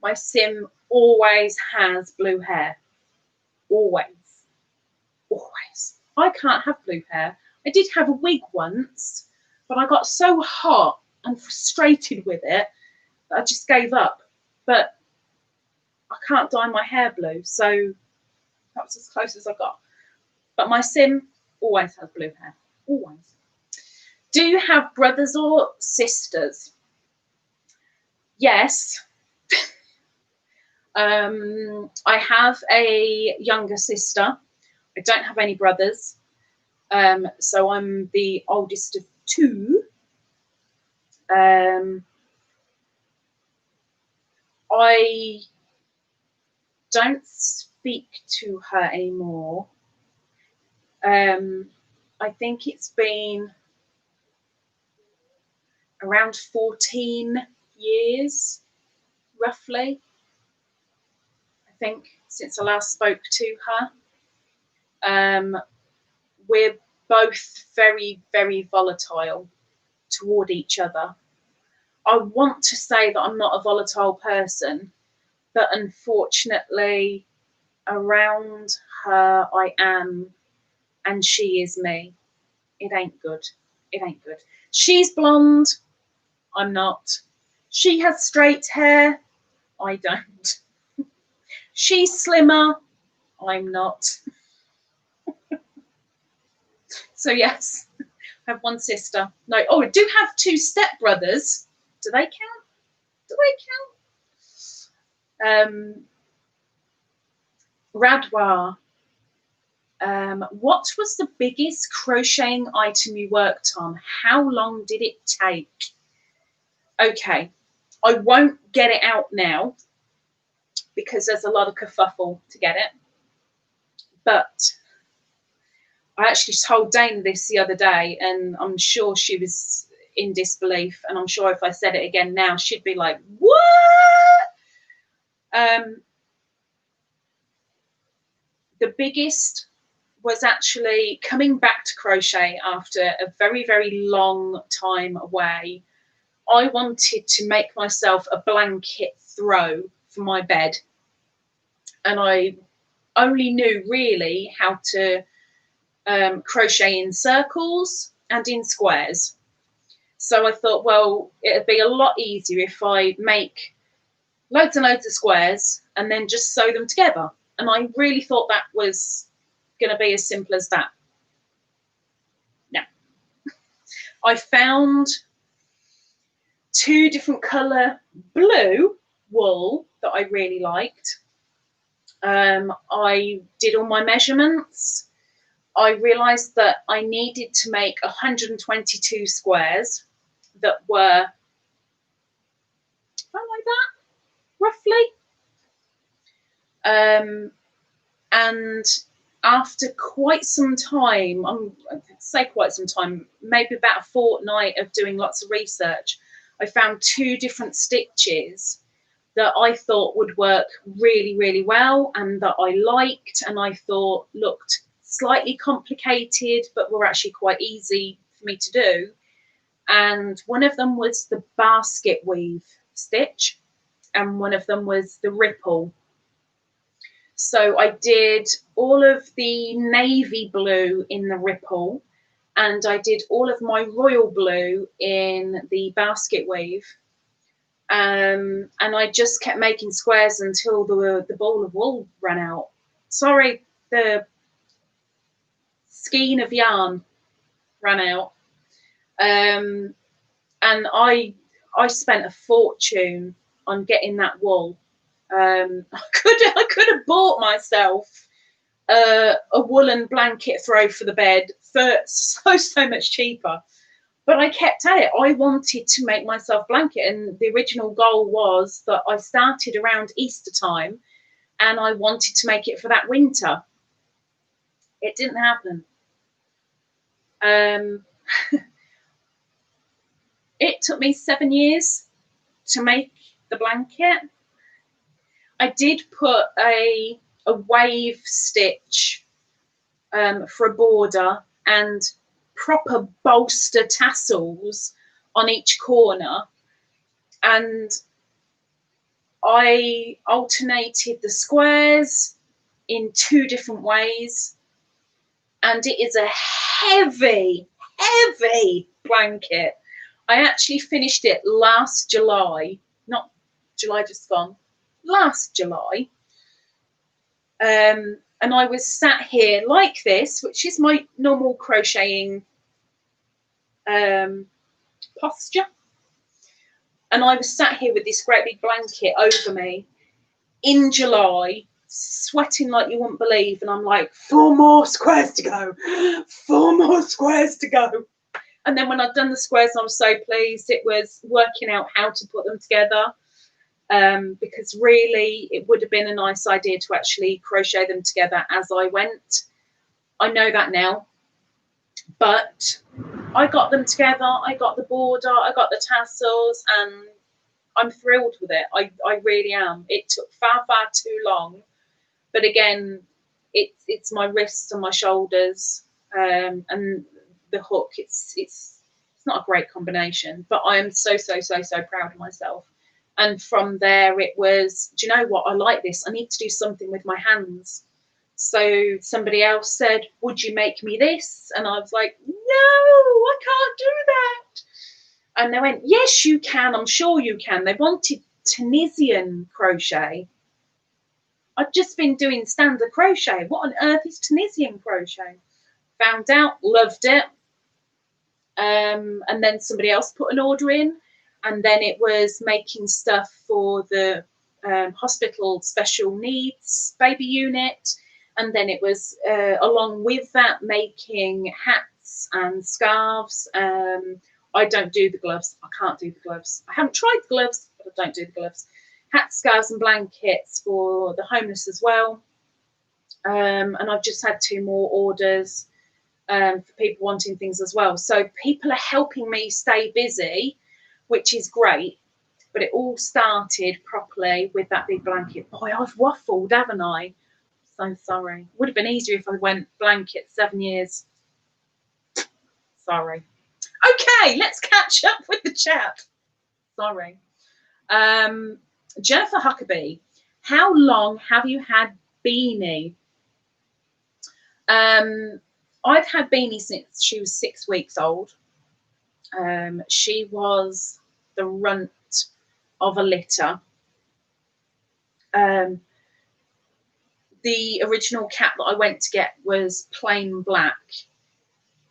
my Sim always has blue hair. Always. I can't have blue hair. I did have a wig once, but I got so hot and frustrated with it that I just gave up. But I can't dye my hair blue, so that was as close as I got. But my Sim always has blue hair. Always. Do you have brothers or sisters? Yes. I have a younger sister. I don't have any brothers. So I'm the oldest of two. I don't speak to her anymore. I think it's been around 14 years, roughly, I think, since I last spoke to her. We're both very, very volatile toward each other. I want to say that I'm not a volatile person, but unfortunately, around her I am, and she is me. It ain't good. It ain't good. She's blonde. I'm not. She has straight hair. I don't. She's slimmer. I'm not. So yes, I have one sister. No, oh, I do have two stepbrothers. Do they count? Do they count? Radwa. What was the biggest crocheting item you worked on? How long did it take? Okay, I won't get it out now because there's a lot of kerfuffle to get it. But I actually told Dana this the other day, and I'm sure she was in disbelief. And I'm sure if I said it again now, she'd be like, what? The biggest was actually coming back to crochet after a very, very long time away. I wanted to make myself a blanket throw for my bed. And I only knew really how to crochet in circles and in squares. So I thought, well, it'd be a lot easier if I make loads and loads of squares and then just sew them together. And I really thought that was going to be as simple as that. No. I found 2 different colour blue wool that I really liked. I did all my measurements. I realised that I needed to make 122 squares that were like that, roughly. And after quite some time, I'd say quite some time, maybe about a fortnight of doing lots of research, I found 2 different stitches that I thought would work really, really well and that I liked and I thought looked slightly complicated, but were actually quite easy for me to do. And one of them was the basket weave stitch and one of them was the ripple. So I did all of the navy blue in the ripple and I did all of my royal blue in the basket weave. And I just kept making squares until the ball of wool ran out. Sorry, the skein of yarn ran out. And I spent a fortune on getting that wool. I could have bought myself a woolen blanket throw for the bed for so much cheaper. But I kept at it. I wanted to make myself blanket, and the original goal was that I started around Easter time and I wanted to make it for that winter. It didn't happen. It took me 7 years to make the blanket. I did put a wave stitch for a border and proper bolster tassels on each corner, and I alternated the squares in 2 different ways, and it is a heavy blanket. I actually finished it last July, not July just gone, last July. And I was sat here like this, which is my normal crocheting posture. And I was sat here with this great big blanket over me in July, sweating like you wouldn't believe. And I'm like, 4 more squares to go, 4 more squares to go. And then when I'd done the squares, I was so pleased. It was working out how to put them together. Because really it would have been a nice idea to actually crochet them together as I went. I know that now, but I got them together. I got the border, I got the tassels, and I'm thrilled with it. I really am. It took far too long, but again, it's my wrists and my shoulders, and the hook. It's not a great combination, but I am so proud of myself. And from there, it was, do you know what? I like this. I need to do something with my hands. So somebody else said, would you make me this? And I was like, no, I can't do that. And they went, yes, you can. I'm sure you can. They wanted Tunisian crochet. I'd just been doing standard crochet. What on earth is Tunisian crochet? Found out, loved it. And then somebody else put an order in. And then it was making stuff for the hospital special needs baby unit. And then it was, along with that, making hats and scarves. I don't do the gloves. I can't do the gloves. I haven't tried the gloves, but I don't do the gloves. Hats, scarves and blankets for the homeless as well. And I've just had 2 more orders for people wanting things as well. So people are helping me stay busy, which is great, but it all started properly with that big blanket. Boy, I've waffled, haven't I? So sorry. Would have been easier if I went blanket 7 years. Sorry. Okay, let's catch up with the chat. Sorry. Jennifer Huckabee, how long have you had Beanie? I've had Beanie since she was 6 weeks old. She was the runt of a litter. the original cat that I went to get was plain black,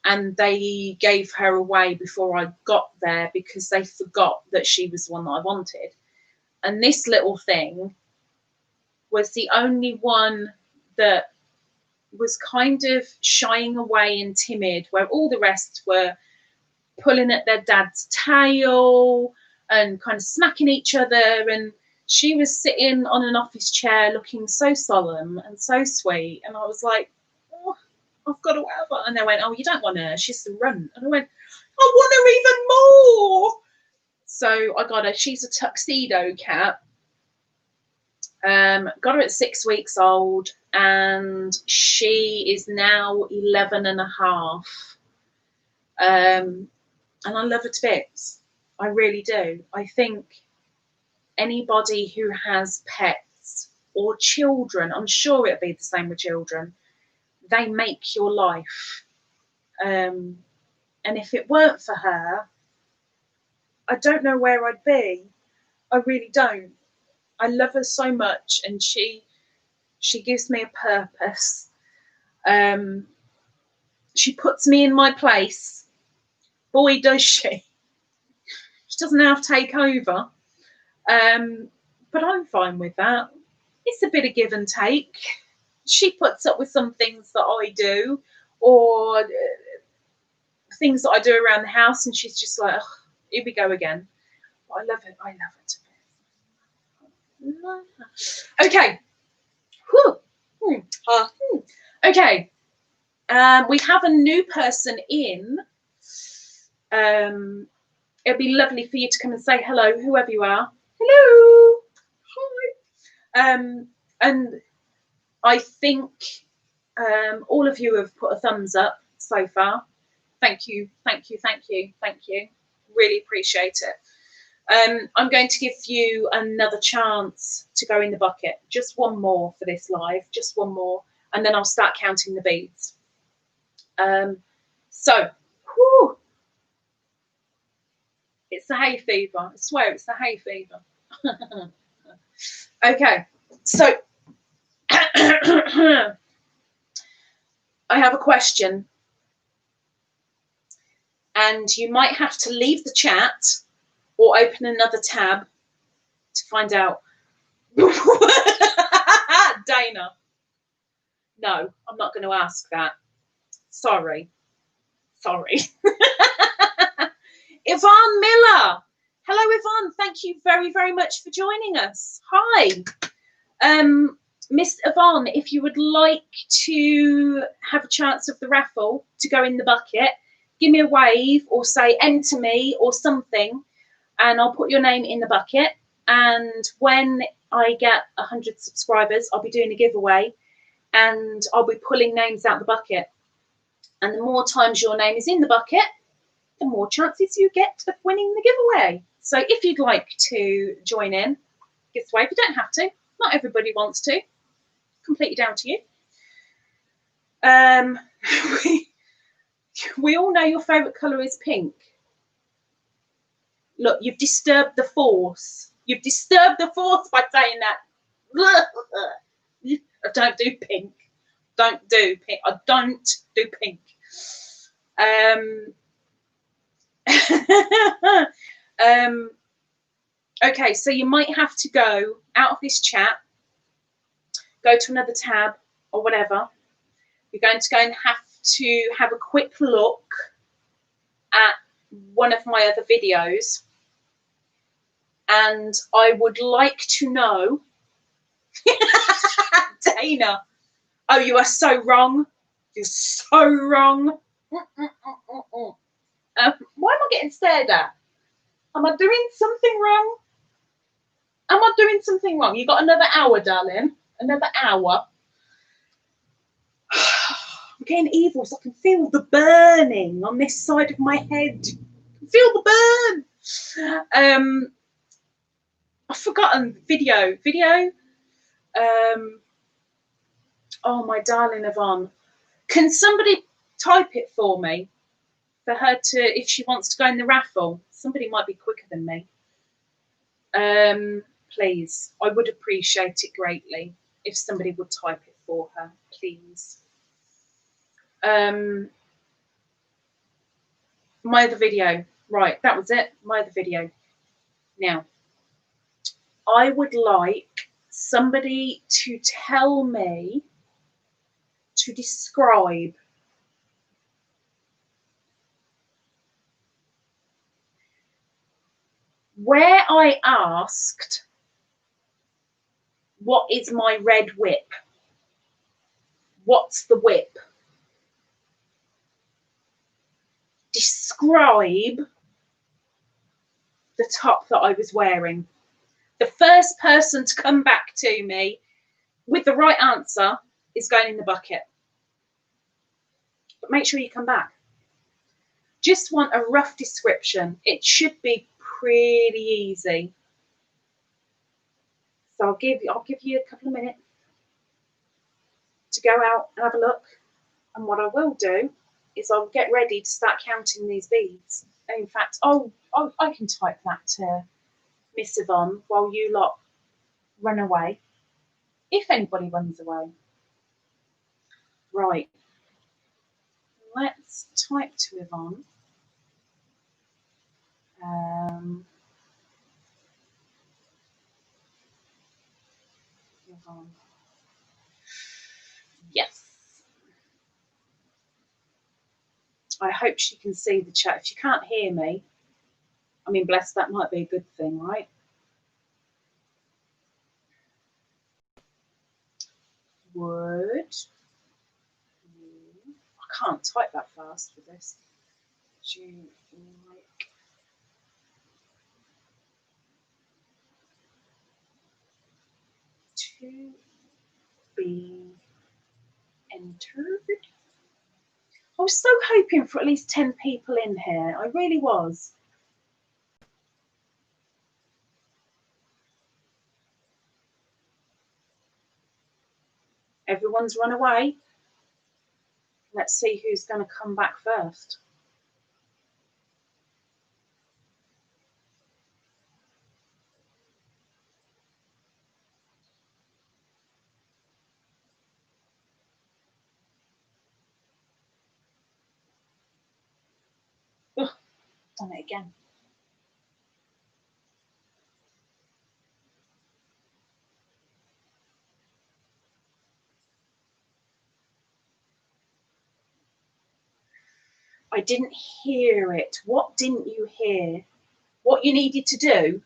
and they gave her away before I got there because they forgot that she was the one that I wanted. And this little thing was the only one that was kind of shying away and timid, where all the rest were pulling at their dad's tail and kind of smacking each other. And she was sitting on an office chair looking so solemn and so sweet. And I was like, oh, I've got to have her. And they went, oh, you don't want her. She's the runt. And I went, I want her even more. So I got her. She's a tuxedo cat. Got her at 6 weeks old, and she is now 11 and a half. And I love her to bits. I really do. I think anybody who has pets or children, I'm sure it'll be the same with children, they make your life. And if it weren't for her, I don't know where I'd be. I really don't. I love her so much, and she gives me a purpose. She puts me in my place. Boy, does she. She doesn't have to take over. But I'm fine with that. It's a bit of give and take. She puts up with some things that I do, or things that I do around the house, and she's just like, oh, here we go again. But I love it. I love it. Okay. Okay. We have a new person in. It'd be lovely for you to come and say hello, whoever you are. Hello. Hi. And I think all of you have put a thumbs up so far. Thank you, thank you, thank you, thank you. Really appreciate it. I'm going to give you another chance to go in the bucket. Just one more for this live, just one more, and then I'll start counting the beads. So, whew, it's the hay fever. I swear it's the hay fever. Okay, so I have a question, and you might have to leave the chat or open another tab to find out. Dana. No, I'm not going to ask that. Sorry. Sorry. Yvonne Miller. Hello, Yvonne. Thank you very, very much for joining us. Hi. Miss Yvonne, if you would like to have a chance of the raffle to go in the bucket, give me a wave or say enter me or something, and I'll put your name in the bucket. And when I get 100 subscribers, I'll be doing a giveaway, and I'll be pulling names out the bucket. And the more times your name is in the bucket, the more chances you get of winning the giveaway. So if you'd like to join in, give us a wave. You don't have to. Not everybody wants to. Completely down to you. We all know your favourite colour is pink. Look, you've disturbed the force. You've disturbed the force by saying that. I don't do pink. Don't do pink. I don't do pink. Okay, so you might have to go out of this chat, go to another tab or whatever. You're going to go and have a quick look at one of my other videos, and I would like to know. Dana, oh, you are so wrong. You're so wrong. Why am I getting stared at? Am I doing something wrong? Am I doing something wrong? You got another hour, darling. Another hour. I'm getting evil, so I can feel the burning on this side of my head. I can feel the burn. I've forgotten video. Oh, my darling Yvonne. Can somebody type it for me? For her to, if she wants to go in the raffle. Somebody might be quicker than me. Please. I would appreciate it greatly if somebody would type it for her, please. My other video. Right, that was it. My other video. Now, I would like somebody to tell me, to describe where I asked, what is my red whip? What's the whip? Describe the top that I was wearing. The first person to come back to me with the right answer is going in the bucket. But make sure you come back. Just want a rough description. It should be pretty easy. So I'll give you a couple of minutes to go out and have a look. And what I will do is I'll get ready to start counting these beads. In fact, I can type that to Miss Yvonne while you lot run away, if anybody runs away. Right, let's type to Yvonne. Yvonne. Yes. I hope she can see the chat. If she can't hear me, I mean, bless, that might be a good thing, right? Would you, I can't type that fast for this. Would you like to be entered? I was so hoping for at least 10 people in here. I really was. Everyone's run away. Let's see who's going to come back first. Ugh, done it again. I didn't hear it. What didn't you hear? What you needed to do?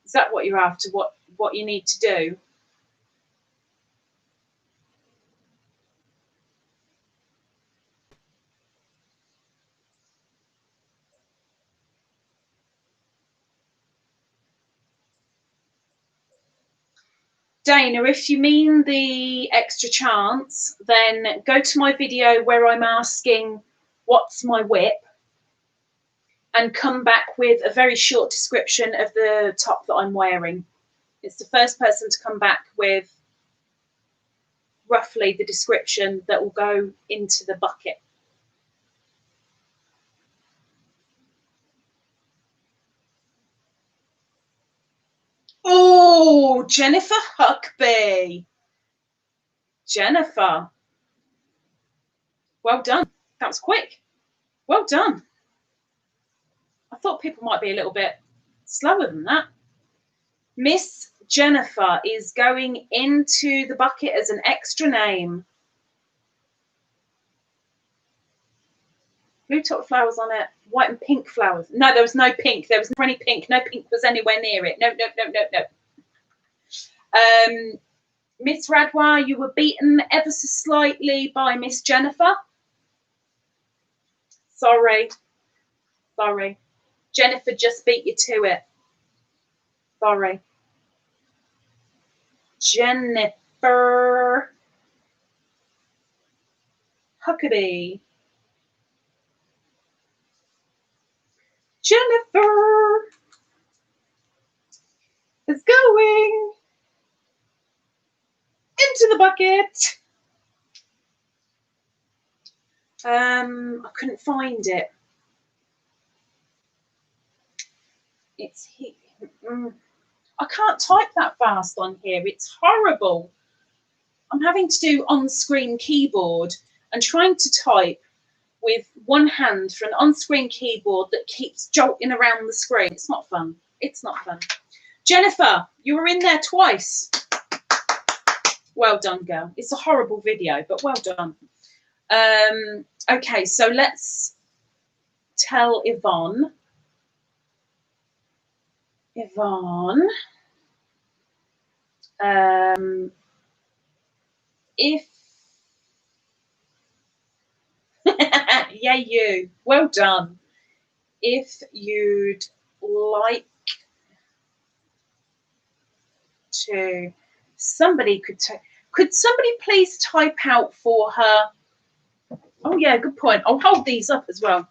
Is that what you're after? What you need to do? Dana, if you mean the extra chance, then go to my video where I'm asking what's my whip and come back with a very short description of the top that I'm wearing. It's the first person to come back with roughly the description that will go into the bucket. Oh, Jennifer Huckby. Jennifer. Well done. That was quick. Well done. I thought people might be a little bit slower than that. Miss Jennifer is going into the bucket as an extra name. Blue top flowers on it, white and pink flowers. No, there was no pink. There was no any pink. No pink was anywhere near it. No. Miss Radwa, you were beaten ever so slightly by Miss Jennifer. Sorry. Jennifer just beat you to it. Sorry. Jennifer Huckabee. Jennifer is going into the bucket. I couldn't find it. It's here. I can't type that fast on here. It's horrible. I'm having to do on-screen keyboard and trying to type with one hand for an on-screen keyboard that keeps jolting around the screen. It's not fun. It's not fun. Jennifer, you were in there twice. Well done, girl. It's a horrible video, but well done. Okay, so let's tell Yvonne. Yvonne, if yeah, you, well done. If you'd like to, somebody could somebody please type out for her? Oh yeah, good point. I'll hold these up as well.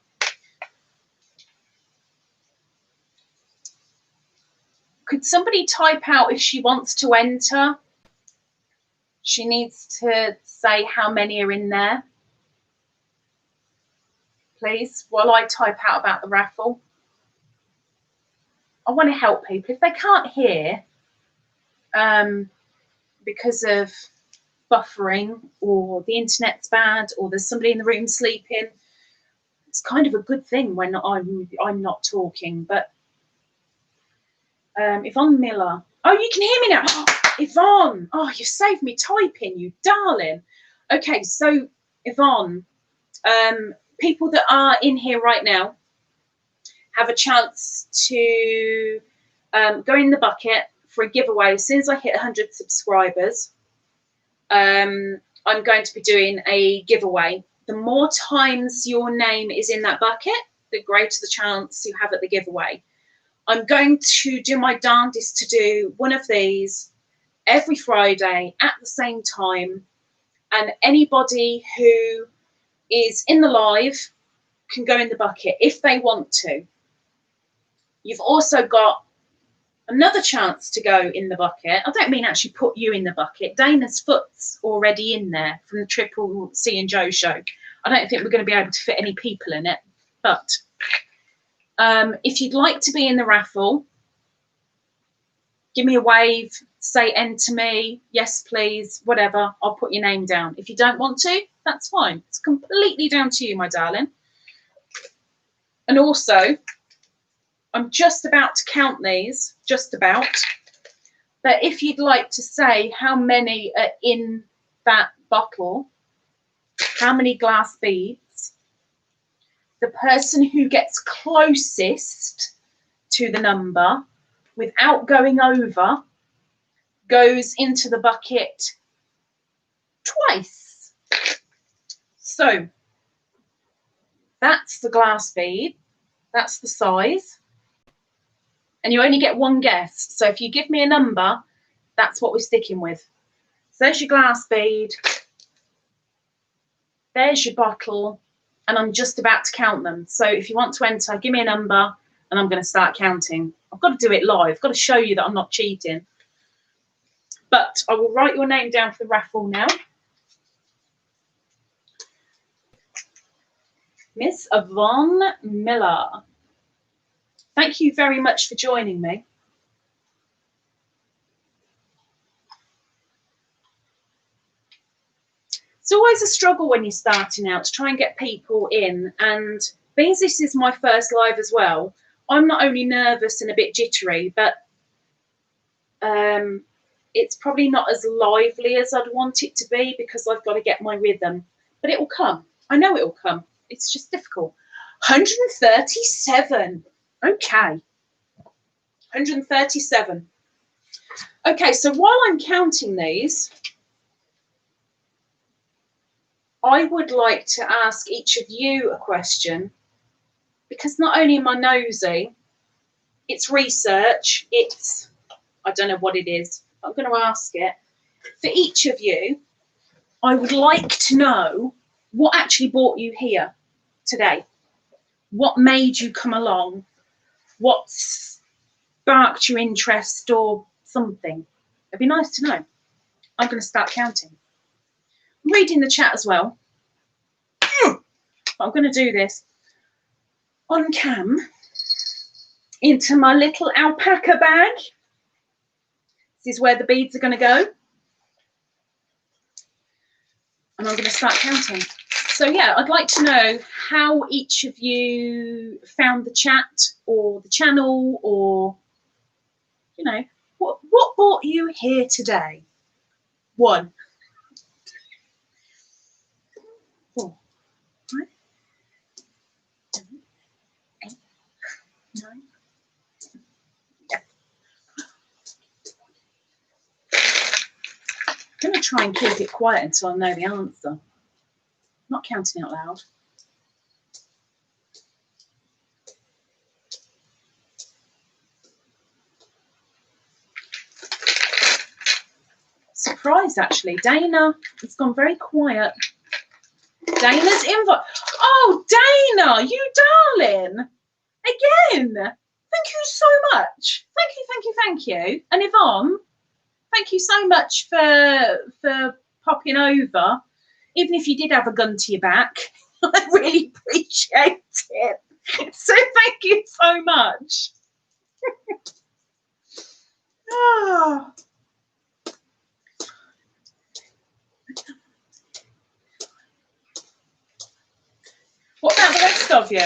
Could somebody type out if she wants to enter? She needs to say how many are in there, please, while I type out about the raffle. I want to help people. If they can't hear because of buffering or the internet's bad or there's somebody in the room sleeping, it's kind of a good thing when I'm not talking. But Yvonne Miller. Oh, you can hear me now. Oh, Yvonne. Oh, you saved me typing, you darling. Okay, so Yvonne, people that are in here right now have a chance to go in the bucket for a giveaway. As soon as I hit 100 subscribers, I'm going to be doing a giveaway. The more times your name is in that bucket, the greater the chance you have at the giveaway. I'm going to do my darndest to do one of these every Friday at the same time, and anybody who is in the live can go in the bucket if they want to. You've also got another chance to go in the bucket. I don't mean actually put you in the bucket. Dana's foot's already in there from the Triple C and Joe show. I don't think we're going to be able to fit any people in it, but if you'd like to be in the raffle, give me a wave, say enter me, yes please, whatever, I'll put your name down. If you don't want to, that's fine. It's completely down to you, my darling. And also, I'm just about to count these, just about. But if you'd like to say how many are in that bottle, how many glass beads, the person who gets closest to the number without going over goes into the bucket twice. So that's the glass bead, that's the size, and you only get one guess. So if you give me a number, that's what we're sticking with. So there's your glass bead, there's your bottle, and I'm just about to count them. So if you want to enter, give me a number and I'm going to start counting. I've got to do it live. I've got to show you that I'm not cheating. But I will write your name down for the raffle now. Miss Yvonne Miller. Thank you very much for joining me. It's always a struggle when you're starting out to try and get people in, and being this is my first live as well, I'm not only nervous and a bit jittery, but it's probably not as lively as I'd want it to be because I've got to get my rhythm, but it will come. I know it will come. It's just difficult. 137. Okay. 137. Okay, so while I'm counting these, I would like to ask each of you a question, because not only am I nosy, it's research, it's, I don't know what it is, but I'm going to ask it. For each of you, I would like to know what actually brought you here today. What made you come along? What sparked your interest or something? It'd be nice to know. I'm going to start counting. I'm reading the chat as well. I'm going to do this on cam into my little alpaca bag. This is where the beads are going to go. And I'm going to start counting. So yeah, I'd like to know how each of you found the chat or the channel, or, you know, what brought you here today? 1, 4, 5, 7, 8, 9. Yeah. I'm going to try and keep it quiet until I know the answer. I'm not counting out loud. Surprised, actually. Dana, it's gone very quiet. Dana's invite. Oh, Dana, you darling. Again. Thank you so much. Thank you, thank you, thank you. And Yvonne, thank you so much for popping over. Even if you did have a gun to your back, I really appreciate it. So thank you so much. Oh. What about the rest of you?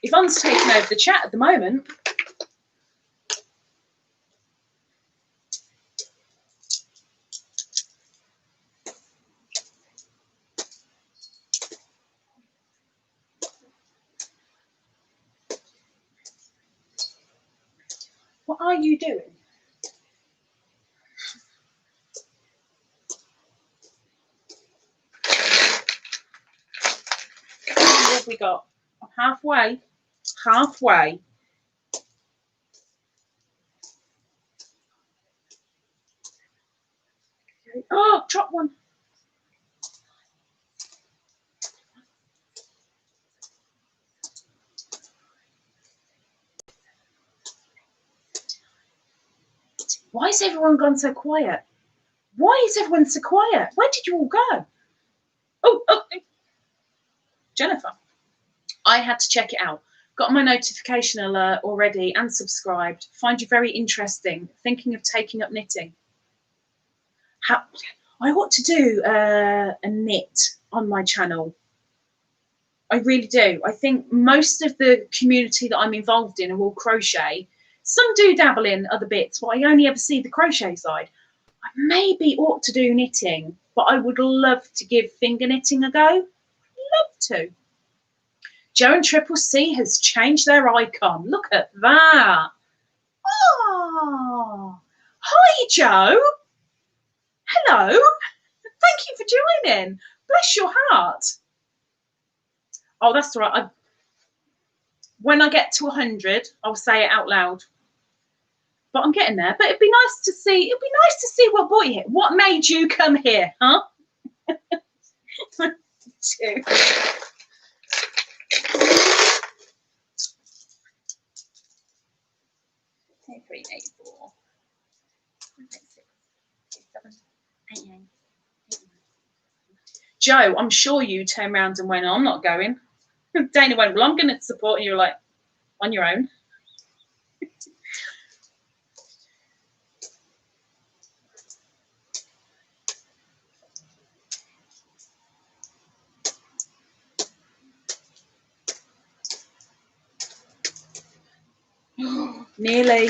Yvonne's taking over the chat at the moment. What are you doing? What have we got? I'm halfway. Halfway. Oh, drop one. Why has everyone gone so quiet? Why is everyone so quiet? Where did you all go? Oh, Jennifer. I had to check it out. Got my notification alert already and subscribed. Find you very interesting. Thinking of taking up knitting. I ought to do a knit on my channel. I really do. I think most of the community that I'm involved in are all crochet. Some do dabble in other bits, but I only ever see the crochet side. I maybe ought to do knitting, but I would love to give finger knitting a go. Love to. Joe and Triple C has changed their icon. Look at that. Oh, hi, Joe. Hello. Thank you for joining. Bless your heart. Oh, that's all right. When I get to 100, I'll say it out loud. But I'm getting there. But it'd be nice to see. It'd be nice to see what brought you here. What made you come here, huh? 1, 2. 3, 8, 4, 5, 6, 7, 8, 9. Joe, I'm sure you turned around and went, I'm not going. Dana went, well, I'm going to support you. You're like, on your own. Nearly.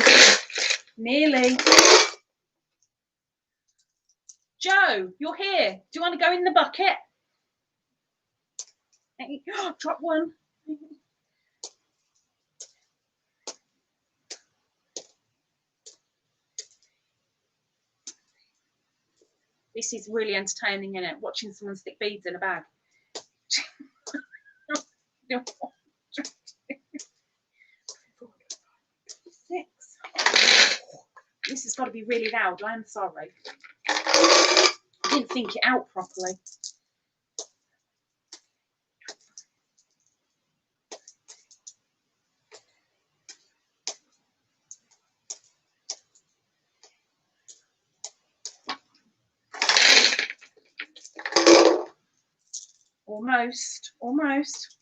Nearly. Joe, you're here. Do you want to go in the bucket? Drop one. This is really entertaining, isn't it? Watching someone stick beads in a bag. 6. This has got to be really loud. I am sorry. I didn't think it out properly. Almost, almost.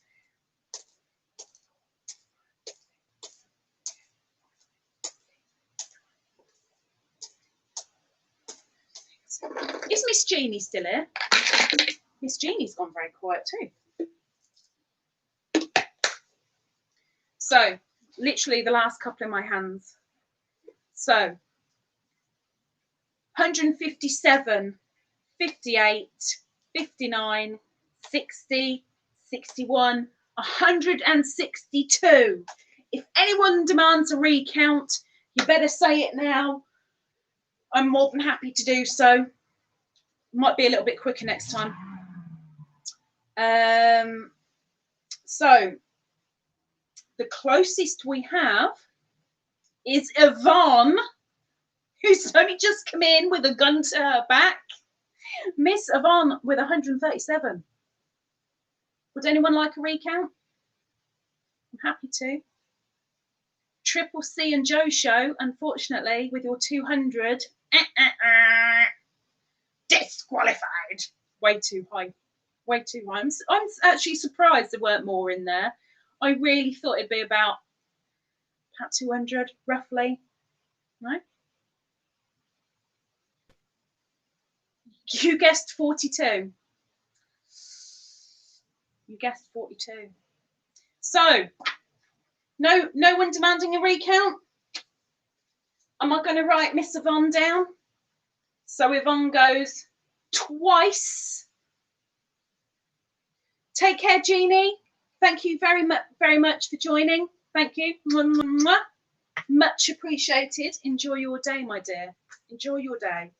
Is Miss Jeannie still here? Miss Jeannie's gone very quiet too. So, literally the last couple in my hands. So, 157, 58, 59, 60, 61, 162. If anyone demands a recount, you better say it now. I'm more than happy to do so. Might be a little bit quicker next time. So, the closest we have is Yvonne, who's only just come in with a gun to her back. Miss Yvonne with 137. Would anyone like a recount? I'm happy to. Triple C and Joe show, unfortunately, with your 200, disqualified. Way too high. Way too high. I'm actually surprised there weren't more in there. I really thought it'd be about 200, roughly. No? You guessed 42. You guessed 42. So, no one demanding a recount? Am I going to write Miss Yvonne down? So Yvonne goes twice. Take care, Jeannie. Thank you very much for joining. Thank you. Much appreciated. Enjoy your day, my dear. Enjoy your day.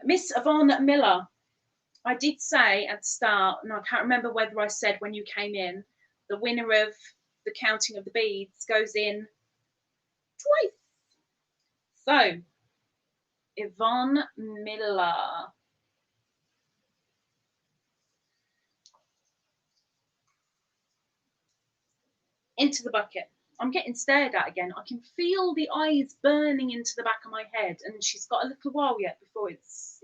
Miss Yvonne Miller. I did say at the start, and I can't remember whether I said when you came in, the winner of the counting of the beads goes in twice. So, Yvonne Miller. Into the bucket. I'm getting stared at again. I can feel the eyes burning into the back of my head, and she's got a little while yet before it's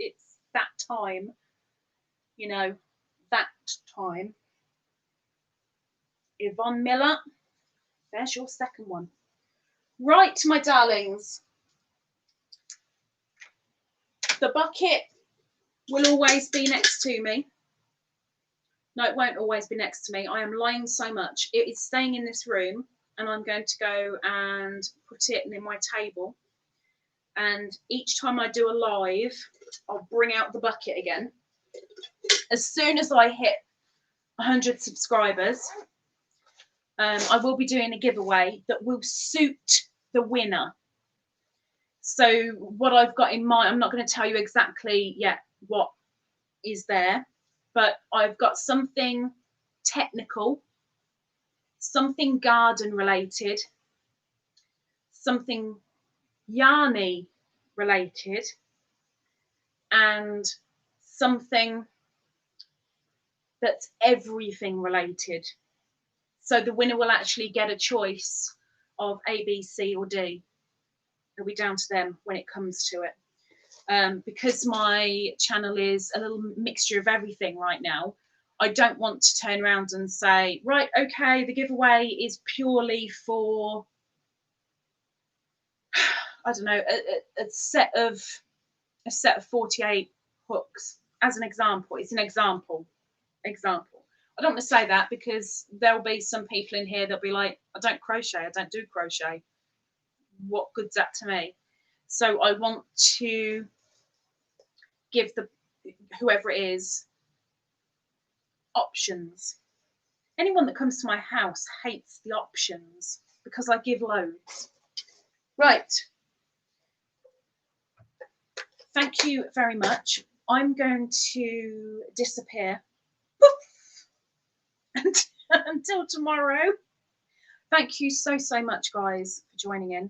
that time. You know, that time. Yvonne Miller. There's your second one. Right, my darlings. The bucket will always be next to me. No, it won't always be next to me. I am lying so much. It is staying in this room, and I'm going to go and put it in my table. And each time I do a live, I'll bring out the bucket again. As soon as I hit 100 subscribers, I will be doing a giveaway that will suit the winner. So what I've got in mind, I'm not going to tell you exactly yet what is there, but I've got something technical, something garden related, something yarny related, and something that's everything related. So the winner will actually get a choice of A, B, C, or D. It'll be down to them when it comes to it. Because my channel is a little mixture of everything right now, I don't want to turn around and say, right, okay, the giveaway is purely for, I don't know, a set of 48 hooks. As an example, it's an example. I don't want to say that because there'll be some people in here that'll be like, I don't crochet, I don't do crochet. What good's that to me? So I want to give whoever it is options. Anyone that comes to my house hates the options because I give loads. Right. Thank you very much. I'm going to disappear. Until tomorrow. Thank you so much, guys, for joining in.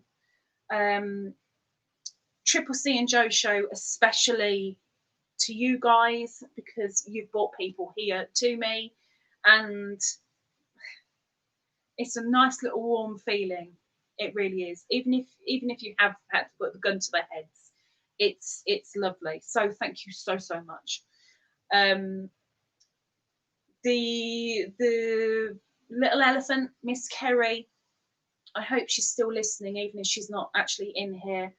Triple C and Joe show, especially to you guys, because you've brought people here to me, and it's a nice little warm feeling. It really is. Even if you have had to put the gun to their heads, it's lovely. So thank you so much. The little elephant, Miss Kerry, I hope she's still listening, even if she's not actually in here.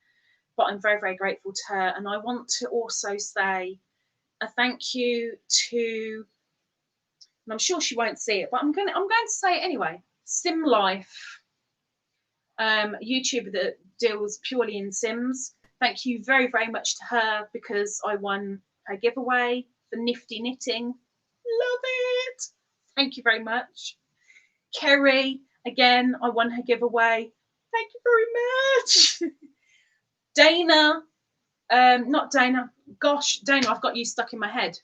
but I'm very, very grateful to her. And I want to also say a thank you to, and I'm sure she won't see it, but I'm going to say it anyway. Sim Life, YouTuber that deals purely in Sims. Thank you very, very much to her because I won her giveaway for Nifty Knitting. Love it. Thank you very much. Kerry, again, I won her giveaway. Thank you very much. Dana, not Dana. Gosh, Dana, I've got you stuck in my head.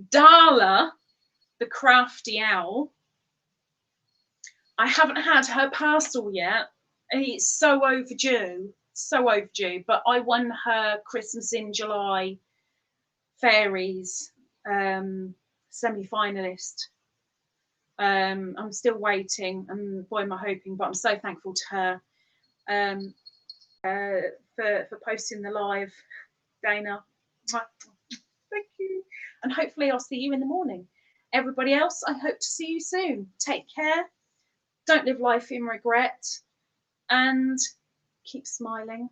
Darla, the crafty owl. I haven't had her parcel yet. It's so overdue, but I won her Christmas in July fairies semi-finalist. I'm still waiting, and boy am I hoping, but I'm so thankful to her for posting the live, Dana. Thank you. And hopefully I'll see you in the morning. Everybody else, I hope to see you soon. Take care. Don't live life in regret, and keep smiling.